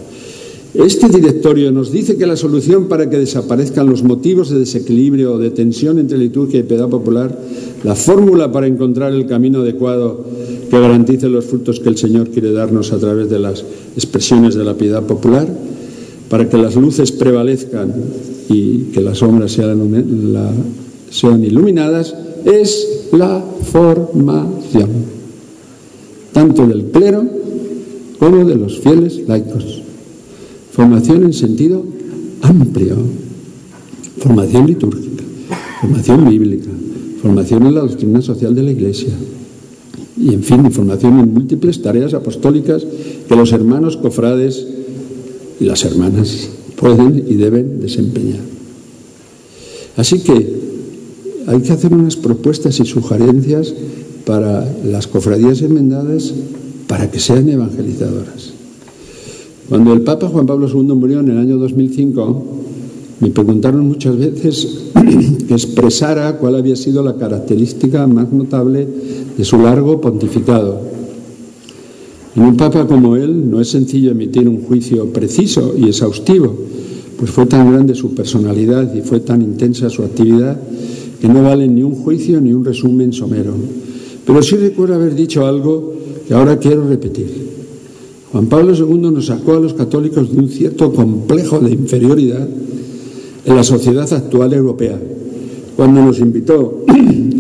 este directorio nos dice que la solución para que desaparezcan los motivos de desequilibrio o de tensión entre liturgia y piedad popular, la fórmula para encontrar el camino adecuado que garantice los frutos que el Señor quiere darnos a través de las expresiones de la piedad popular, para que las luces prevalezcan y que las sombras sean iluminadas, es la formación, tanto del clero como de los fieles laicos. Formación en sentido amplio, formación litúrgica, formación bíblica, formación en la doctrina social de la Iglesia y, en fin, formación en múltiples tareas apostólicas que los hermanos cofrades y las hermanas pueden y deben desempeñar. Así que hay que hacer unas propuestas y sugerencias para las cofradías enmendadas para que sean evangelizadoras. Cuando el Papa Juan Pablo II murió en el año 2005, me preguntaron muchas veces que expresara cuál había sido la característica más notable de su largo pontificado. En un Papa como él no es sencillo emitir un juicio preciso y exhaustivo, pues fue tan grande su personalidad y fue tan intensa su actividad que no valen ni un juicio ni un resumen somero. Pero sí recuerdo haber dicho algo que ahora quiero repetir. Juan Pablo II nos sacó a los católicos de un cierto complejo de inferioridad en la sociedad actual europea, cuando nos invitó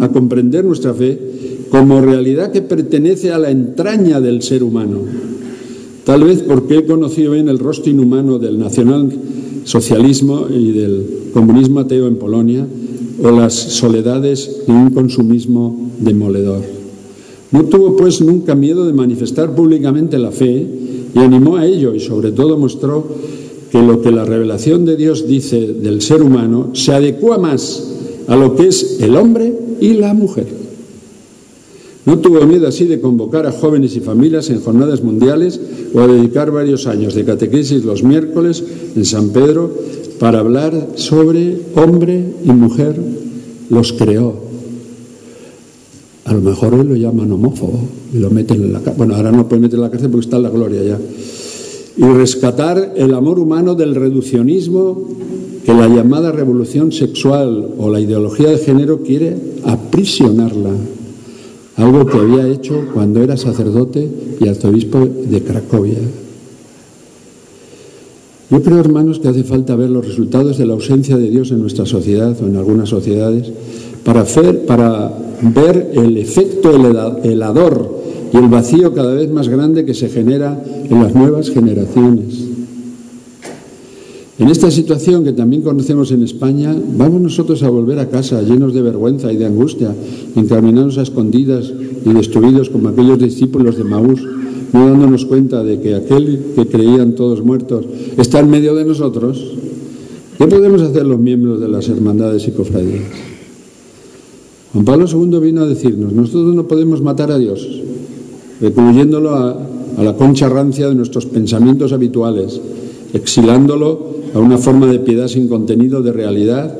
a comprender nuestra fe como realidad que pertenece a la entraña del ser humano. Tal vez porque él conoció bien el rostro inhumano del nacionalsocialismo y del comunismo ateo en Polonia, o las soledades de un consumismo demoledor. No tuvo pues nunca miedo de manifestar públicamente la fe y animó a ello, y sobre todo mostró que lo que la revelación de Dios dice del ser humano se adecua más a lo que es el hombre y la mujer. No tuvo miedo así de convocar a jóvenes y familias en jornadas mundiales o a dedicar varios años de catequesis los miércoles en San Pedro para hablar sobre hombre y mujer los creó. A lo mejor hoy lo llaman homófobo y lo meten en la cárcel. Bueno, ahora no pueden meter en la cárcel porque está en la gloria ya. Y rescatar el amor humano del reduccionismo que la llamada revolución sexual o la ideología de género quiere aprisionarla. Algo que había hecho cuando era sacerdote y arzobispo de Cracovia. Yo creo, hermanos, que hace falta ver los resultados de la ausencia de Dios en nuestra sociedad o en algunas sociedades para ver el efecto helador y el vacío cada vez más grande que se genera en las nuevas generaciones. En esta situación que también conocemos en España, vamos nosotros a volver a casa llenos de vergüenza y de angustia, encaminados a escondidas y destruidos como aquellos discípulos de Maús, no dándonos cuenta de que aquel que creían todos muertos está en medio de nosotros. ¿Qué podemos hacer los miembros de las hermandades y cofradías? Juan Pablo II vino a decirnos: nosotros no podemos matar a Dios, recluyéndolo a la concha rancia de nuestros pensamientos habituales, exilándolo a una forma de piedad sin contenido de realidad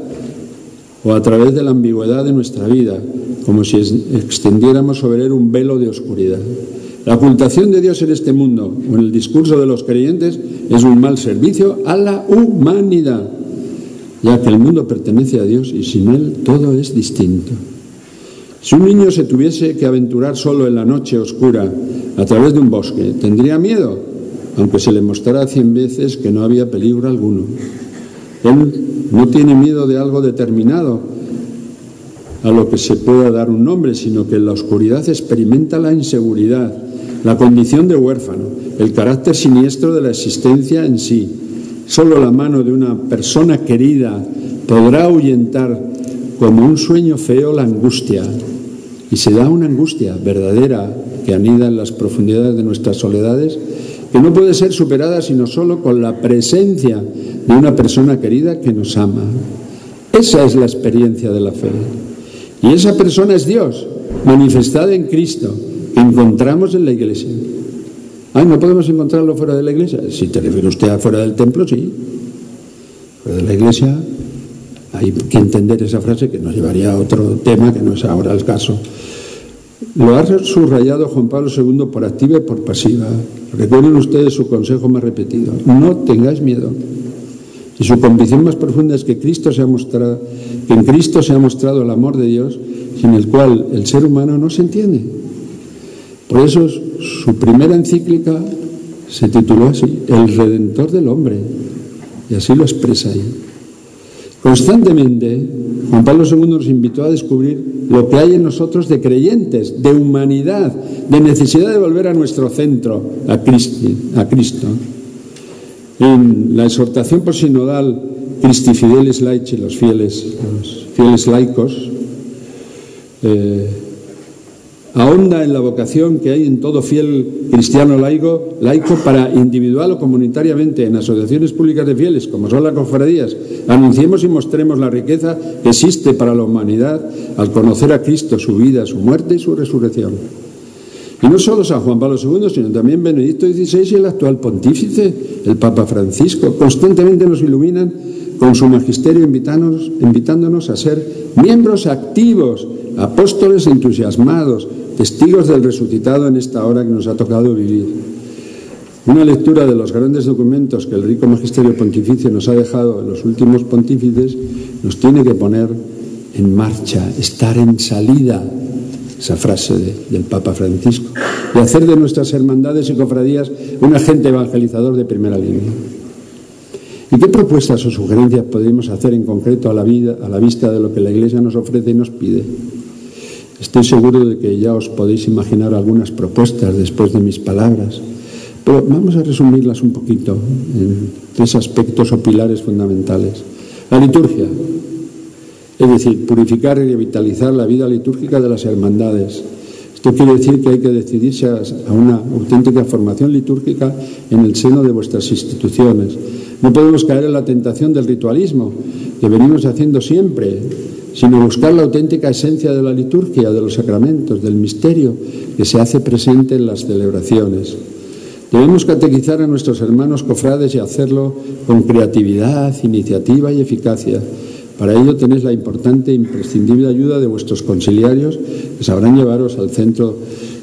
o a través de la ambigüedad de nuestra vida, como si extendiéramos sobre él un velo de oscuridad. La ocultación de Dios en este mundo o en el discurso de los creyentes es un mal servicio a la humanidad, ya que el mundo pertenece a Dios y sin él todo es distinto. Si un niño se tuviese que aventurar solo en la noche oscura a través de un bosque, ¿tendría miedo? Aunque se le mostrara 100 veces que no había peligro alguno. Él no tiene miedo de algo determinado a lo que se pueda dar un nombre, sino que en la oscuridad experimenta la inseguridad, la condición de huérfano, el carácter siniestro de la existencia en sí. Solo la mano de una persona querida podrá ahuyentar como un sueño feo la angustia. Y se da una angustia verdadera que anida en las profundidades de nuestras soledades, que no puede ser superada sino solo con la presencia de una persona querida que nos ama. Esa es la experiencia de la fe. Y esa persona es Dios, manifestada en Cristo, que encontramos en la Iglesia. ¿No podemos encontrarlo fuera de la Iglesia? Si te refiere usted a fuera del templo, sí. Fuera de la Iglesia hay que entender esa frase, que nos llevaría a otro tema que no es ahora el caso. Lo ha subrayado Juan Pablo II por activa y por pasiva. Recuerden ustedes su consejo más repetido: no tengáis miedo. Y su convicción más profunda es que en Cristo se ha mostrado el amor de Dios, sin el cual el ser humano no se entiende. Por eso su primera encíclica se tituló así: El Redentor del Hombre, y así lo expresa ahí. Constantemente, Juan Pablo II nos invitó a descubrir lo que hay en nosotros de creyentes, de humanidad, de necesidad de volver a nuestro centro, a Cristo. En la exhortación posinodal Christi Fidelis Laici, los fieles laicos, ahonda en la vocación que hay en todo fiel cristiano laico para, individual o comunitariamente, en asociaciones públicas de fieles, como son las cofradías, anunciemos y mostremos la riqueza que existe para la humanidad al conocer a Cristo, su vida, su muerte y su resurrección. Y no solo San Juan Pablo II, sino también Benedicto XVI y el actual pontífice, el Papa Francisco, constantemente nos iluminan con su magisterio, invitándonos a ser miembros activos, apóstoles entusiasmados, testigos del resucitado en esta hora que nos ha tocado vivir. Una lectura de los grandes documentos que el rico magisterio pontificio nos ha dejado en los últimos pontífices nos tiene que poner en marcha, estar en salida, esa frase del Papa Francisco, y hacer de nuestras hermandades y cofradías un agente evangelizador de primera línea. ¿Y qué propuestas o sugerencias podemos hacer en concreto a la vista de lo que la Iglesia nos ofrece y nos pide? Estoy seguro de que ya os podéis imaginar algunas propuestas después de mis palabras, pero vamos a resumirlas un poquito en 3 aspectos o pilares fundamentales. La liturgia, es decir, purificar y revitalizar la vida litúrgica de las hermandades. Esto quiere decir que hay que decidirse a una auténtica formación litúrgica en el seno de vuestras instituciones. No podemos caer en la tentación del ritualismo, que venimos haciendo siempre, sino buscar la auténtica esencia de la liturgia, de los sacramentos, del misterio que se hace presente en las celebraciones. Debemos catequizar a nuestros hermanos cofrades y hacerlo con creatividad, iniciativa y eficacia. Para ello tenéis la importante e imprescindible ayuda de vuestros conciliarios, que sabrán llevaros al centro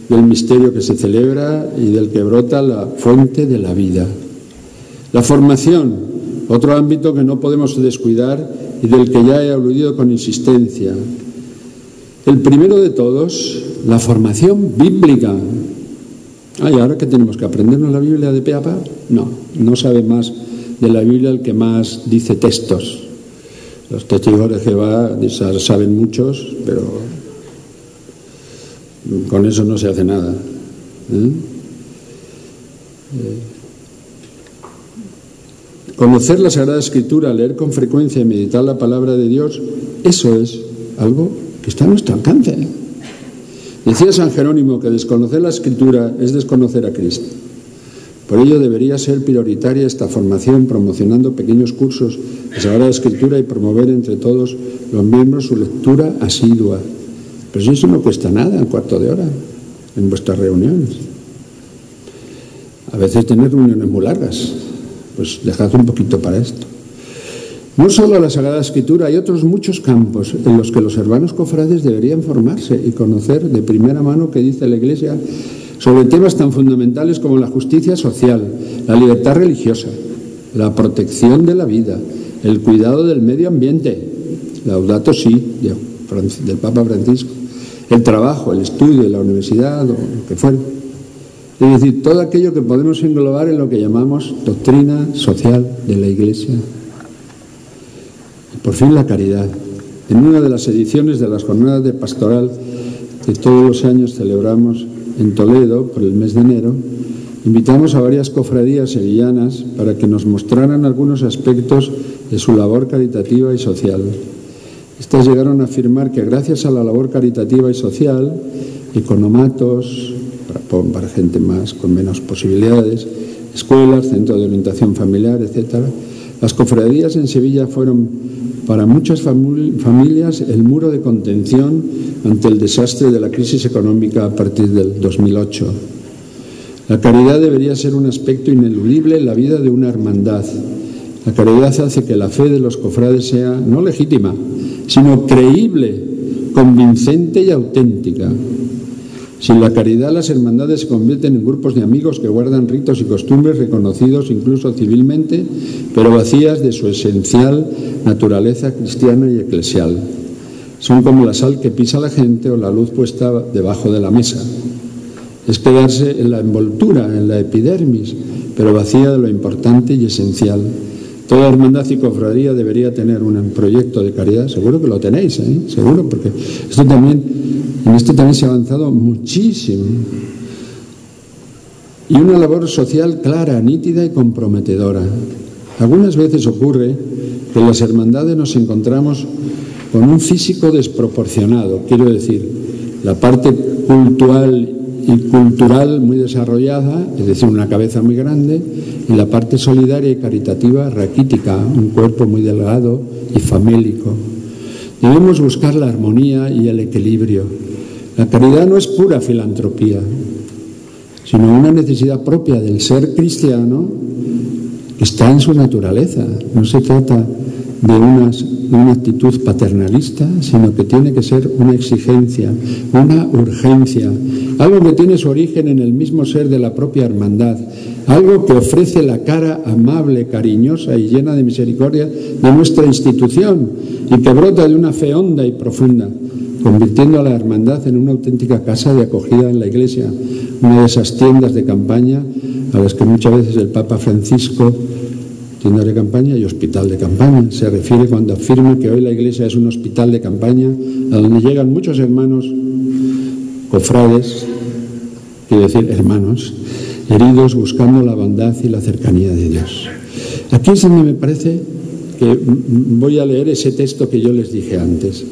del misterio que se celebra y del que brota la fuente de la vida. La formación, otro ámbito que no podemos descuidar y del que ya he aludido con insistencia. El primero de todos, la formación bíblica. ¿Y ahora qué tenemos que aprendernos la Biblia de pe a pa? No sabe más de la Biblia el que más dice textos. Los testigos de Jehová saben muchos, pero con eso no se hace nada. Conocer la Sagrada Escritura, leer con frecuencia y meditar la palabra de Dios, eso es algo que está a nuestro alcance. Decía San Jerónimo que desconocer la Escritura es desconocer a Cristo. Por ello debería ser prioritaria esta formación, promocionando pequeños cursos de Sagrada Escritura y promover entre todos los miembros su lectura asidua. Pero si eso no cuesta nada, un cuarto de hora, en vuestras reuniones. A veces tener reuniones muy largas, pues dejad un poquito para esto. No solo la Sagrada Escritura, hay otros muchos campos en los que los hermanos cofrades deberían formarse y conocer de primera mano qué dice la Iglesia sobre temas tan fundamentales como la justicia social, la libertad religiosa, la protección de la vida, el cuidado del medio ambiente, Laudato Si, del Papa Francisco, el trabajo, el estudio, la universidad o lo que fuera. Es decir, todo aquello que podemos englobar en lo que llamamos doctrina social de la Iglesia. Y por fin la caridad. En una de las ediciones de las jornadas de pastoral que todos los años celebramos en Toledo, por el mes de enero, invitamos a varias cofradías sevillanas para que nos mostraran algunos aspectos de su labor caritativa y social. Estas llegaron a afirmar que gracias a la labor caritativa y social, economatos, para gente más con menos posibilidades, escuelas, centros de orientación familiar, etc., las cofradías en Sevilla fueron para muchas familias el muro de contención ante el desastre de la crisis económica a partir del 2008. La caridad debería ser un aspecto ineludible en la vida de una hermandad. La caridad hace que la fe de los cofrades sea no legítima, sino creíble, convincente y auténtica. Sin la caridad, las hermandades se convierten en grupos de amigos que guardan ritos y costumbres reconocidos incluso civilmente, pero vacías de su esencial naturaleza cristiana y eclesial. Son como la sal que pisa la gente o la luz puesta debajo de la mesa. Es quedarse en la envoltura, en la epidermis, pero vacía de lo importante y esencial. Toda hermandad y cofradía debería tener un proyecto de caridad. Seguro que lo tenéis, seguro, porque en esto también se ha avanzado muchísimo. Y una labor social clara, nítida y comprometedora. Algunas veces ocurre que en las hermandades nos encontramos con un físico desproporcionado, quiero decir, la parte cultural muy desarrollada, es decir, una cabeza muy grande, y la parte solidaria y caritativa raquítica, un cuerpo muy delgado y famélico. Debemos buscar la armonía y el equilibrio. La caridad no es pura filantropía, sino una necesidad propia del ser cristiano que está en su naturaleza. No se trata de una actitud paternalista, sino que tiene que ser una exigencia, una urgencia, algo que tiene su origen en el mismo ser de la propia hermandad, algo que ofrece la cara amable, cariñosa y llena de misericordia de nuestra institución y que brota de una fe honda y profunda, convirtiendo a la hermandad en una auténtica casa de acogida en la Iglesia, una de esas tiendas de campaña a las que muchas veces el Papa Francisco, tienda de campaña y hospital de campaña, se refiere cuando afirma que hoy la Iglesia es un hospital de campaña a donde llegan muchos hermanos cofrades, quiero decir hermanos, heridos buscando la bondad y la cercanía de Dios. Aquí es donde me parece que voy a leer ese texto que yo les dije antes.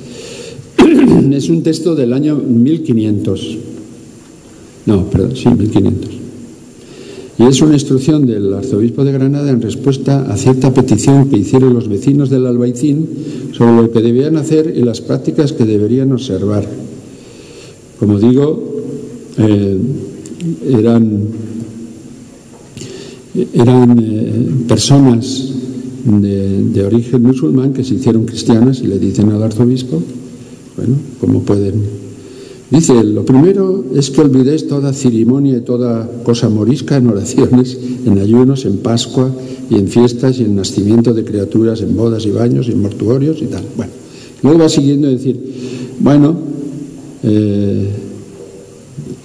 Es un texto del año 1500. No, perdón, sí, 1500. Y es una instrucción del arzobispo de Granada en respuesta a cierta petición que hicieron los vecinos del Albaicín sobre lo que debían hacer y las prácticas que deberían observar. Como digo, eran personas de origen musulmán que se hicieron cristianas y le dicen al arzobispo, bueno, ¿cómo pueden? Dice, lo primero es que olvidéis toda ceremonia y toda cosa morisca en oraciones, en ayunos, en Pascua y en fiestas y en nacimiento de criaturas, en bodas y baños y en mortuorios y tal. Bueno, luego va siguiendo a decir, bueno,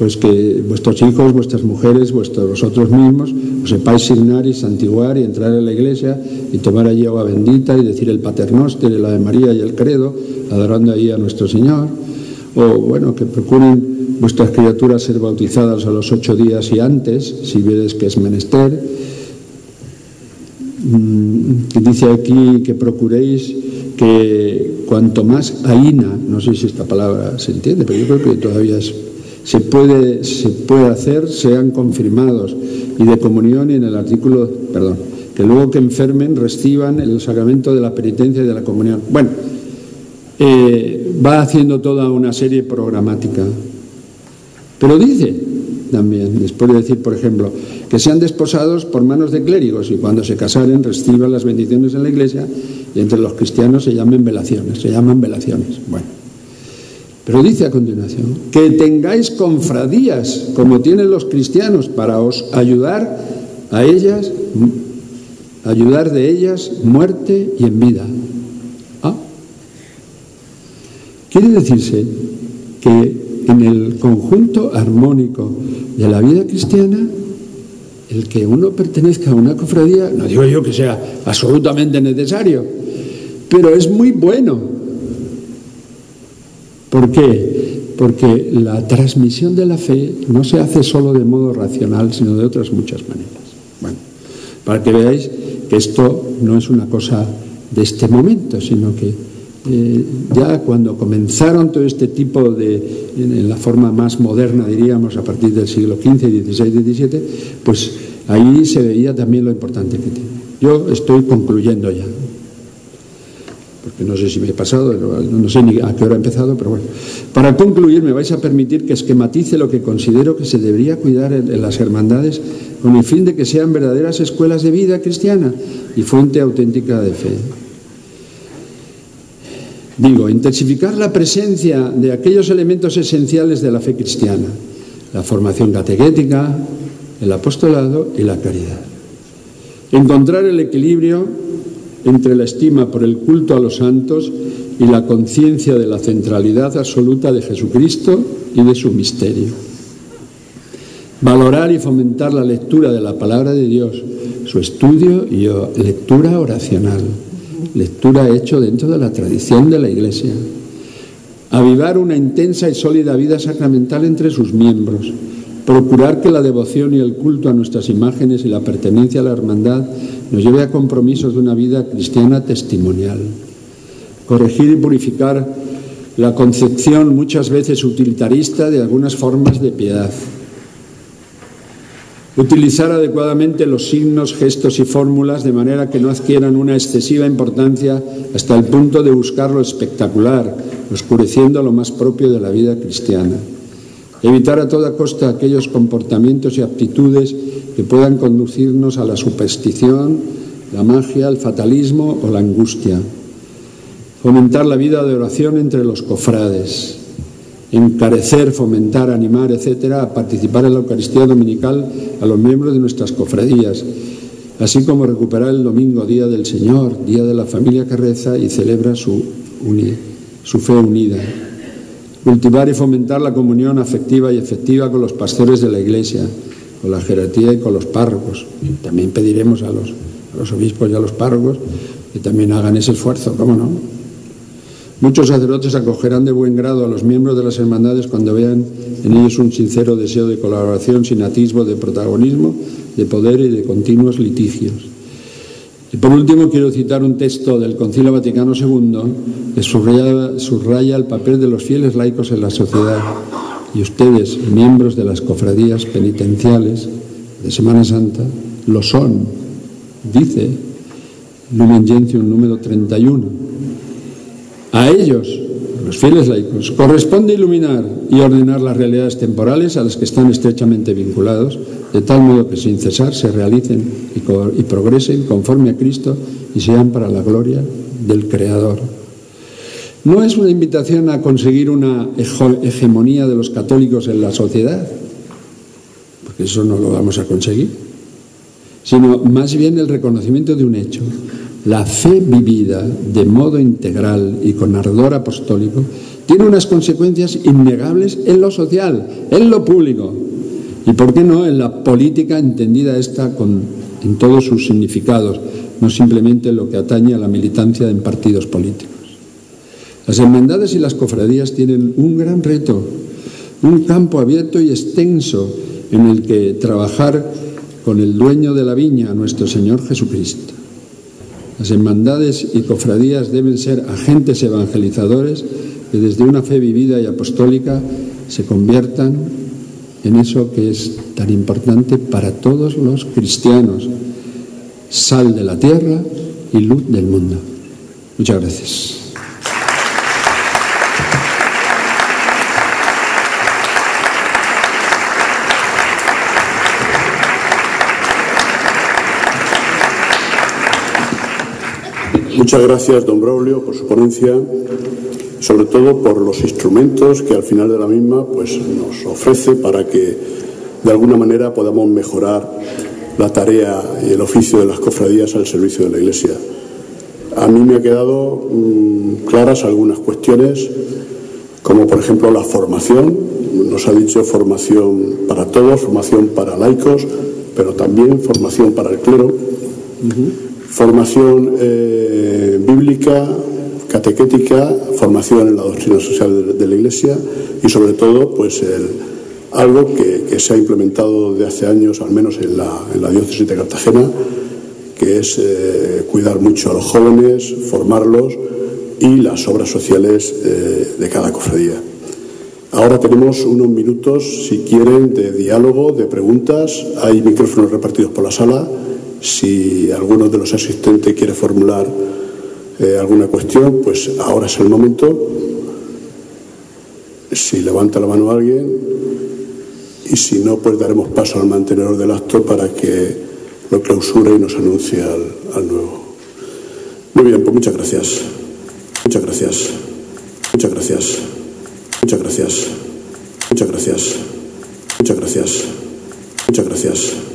pues que vuestros hijos, vuestras mujeres, vosotros mismos os sepáis signar y santiguar y entrar en la iglesia y tomar allí agua bendita y decir el Paternoster, el Ave María y el Credo, adorando ahí a nuestro Señor. O bueno, que procuren vuestras criaturas ser bautizadas a los 8 días y antes, si veis que es menester. Dice aquí que procuréis que cuanto más aína, no sé si esta palabra se entiende, pero yo creo que todavía se puede hacer, sean confirmados y de comunión, y en el artículo, que luego que enfermen reciban el sacramento de la penitencia y de la comunión. Bueno, va haciendo toda una serie programática, pero dice también, después de decir, por ejemplo, que sean desposados por manos de clérigos y cuando se casaren reciban las bendiciones en la iglesia, y entre los cristianos se llaman velaciones. Bueno, pero dice a continuación que tengáis confradías como tienen los cristianos para os ayudar a ellas, ayudar de ellas muerte y en vida. Quiere decirse que en el conjunto armónico de la vida cristiana, el que uno pertenezca a una cofradía, no digo yo que sea absolutamente necesario, pero es muy bueno. ¿Por qué? Porque la transmisión de la fe no se hace solo de modo racional, sino de otras muchas maneras. Bueno, para que veáis que esto no es una cosa de este momento, sino que ya cuando comenzaron todo este tipo en la forma más moderna, diríamos, a partir del siglo XV, XVI, XVII, pues ahí se veía también lo importante que tiene. Yo estoy concluyendo ya, porque no sé si me he pasado, no sé ni a qué hora he empezado, pero bueno. Para concluir, me vais a permitir que esquematice lo que considero que se debería cuidar en las hermandades con el fin de que sean verdaderas escuelas de vida cristiana y fuente auténtica de fe. Digo, intensificar la presencia de aquellos elementos esenciales de la fe cristiana: la formación catequética, el apostolado y la caridad. Encontrar el equilibrio entre la estima por el culto a los santos y la conciencia de la centralidad absoluta de Jesucristo y de su misterio. Valorar y fomentar la lectura de la palabra de Dios, su estudio y lectura oracional. Lectura hecho dentro de la tradición de la Iglesia. Avivar una intensa y sólida vida sacramental entre sus miembros. Procurar que la devoción y el culto a nuestras imágenes y la pertenencia a la hermandad nos lleve a compromisos de una vida cristiana testimonial. Corregir y purificar la concepción muchas veces utilitarista de algunas formas de piedad. Utilizar adecuadamente los signos, gestos y fórmulas de manera que no adquieran una excesiva importancia hasta el punto de buscar lo espectacular, oscureciendo lo más propio de la vida cristiana. Evitar a toda costa aquellos comportamientos y actitudes que puedan conducirnos a la superstición, la magia, el fatalismo o la angustia. Fomentar la vida de oración entre los cofrades. Encarecer, fomentar, animar, etcétera, a participar en la Eucaristía dominical a los miembros de nuestras cofradías, así como recuperar el domingo, Día del Señor, Día de la familia que reza y celebra su fe unida. Cultivar y fomentar la comunión afectiva y efectiva con los pastores de la Iglesia, con la jerarquía y con los párrocos. Y también pediremos a los obispos y a los párrocos que también hagan ese esfuerzo, ¿cómo no? Muchos sacerdotes acogerán de buen grado a los miembros de las hermandades cuando vean en ellos un sincero deseo de colaboración sin atisbo de protagonismo, de poder y de continuos litigios. Y por último quiero citar un texto del Concilio Vaticano II que subraya el papel de los fieles laicos en la sociedad. Y ustedes, miembros de las cofradías penitenciales de Semana Santa, lo son. Dice Lumen Gentium número 31. A ellos, los fieles laicos, corresponde iluminar y ordenar las realidades temporales a las que están estrechamente vinculados, de tal modo que sin cesar se realicen y progresen conforme a Cristo y sean para la gloria del Creador. No es una invitación a conseguir una hegemonía de los católicos en la sociedad, porque eso no lo vamos a conseguir, sino más bien el reconocimiento de un hecho, la fe vivida de modo integral y con ardor apostólico tiene unas consecuencias innegables en lo social, en lo público y, ¿por qué no?, en la política entendida esta en todos sus significados, no simplemente lo que atañe a la militancia en partidos políticos. Las hermandades y las cofradías tienen un gran reto, un campo abierto y extenso en el que trabajar con el dueño de la viña, nuestro Señor Jesucristo. Las hermandades y cofradías deben ser agentes evangelizadores que desde una fe vivida y apostólica se conviertan en eso que es tan importante para todos los cristianos: sal de la tierra y luz del mundo. Muchas gracias. Muchas gracias, don Braulio, por su ponencia, sobre todo por los instrumentos que al final de la misma pues nos ofrece para que de alguna manera podamos mejorar la tarea y el oficio de las cofradías al servicio de la Iglesia. A mí me ha quedado claras algunas cuestiones, como por ejemplo la formación. Nos ha dicho formación para todos, formación para laicos, pero también formación para el clero. Formación bíblica, catequética, formación en la doctrina social de la Iglesia y sobre todo pues algo que se ha implementado desde hace años, al menos en la diócesis de Cartagena, que es cuidar mucho a los jóvenes, formarlos y las obras sociales de cada cofradía. Ahora tenemos unos minutos, si quieren, de diálogo, de preguntas. Hay micrófonos repartidos por la sala. Si alguno de los asistentes quiere formular alguna cuestión, pues ahora es el momento. Si levanta la mano alguien, y si no, pues daremos paso al mantenedor del acto para que lo clausure y nos anuncie al nuevo. Muy bien, pues muchas gracias. Muchas gracias. Muchas gracias. Muchas gracias. Muchas gracias. Muchas gracias. Muchas gracias.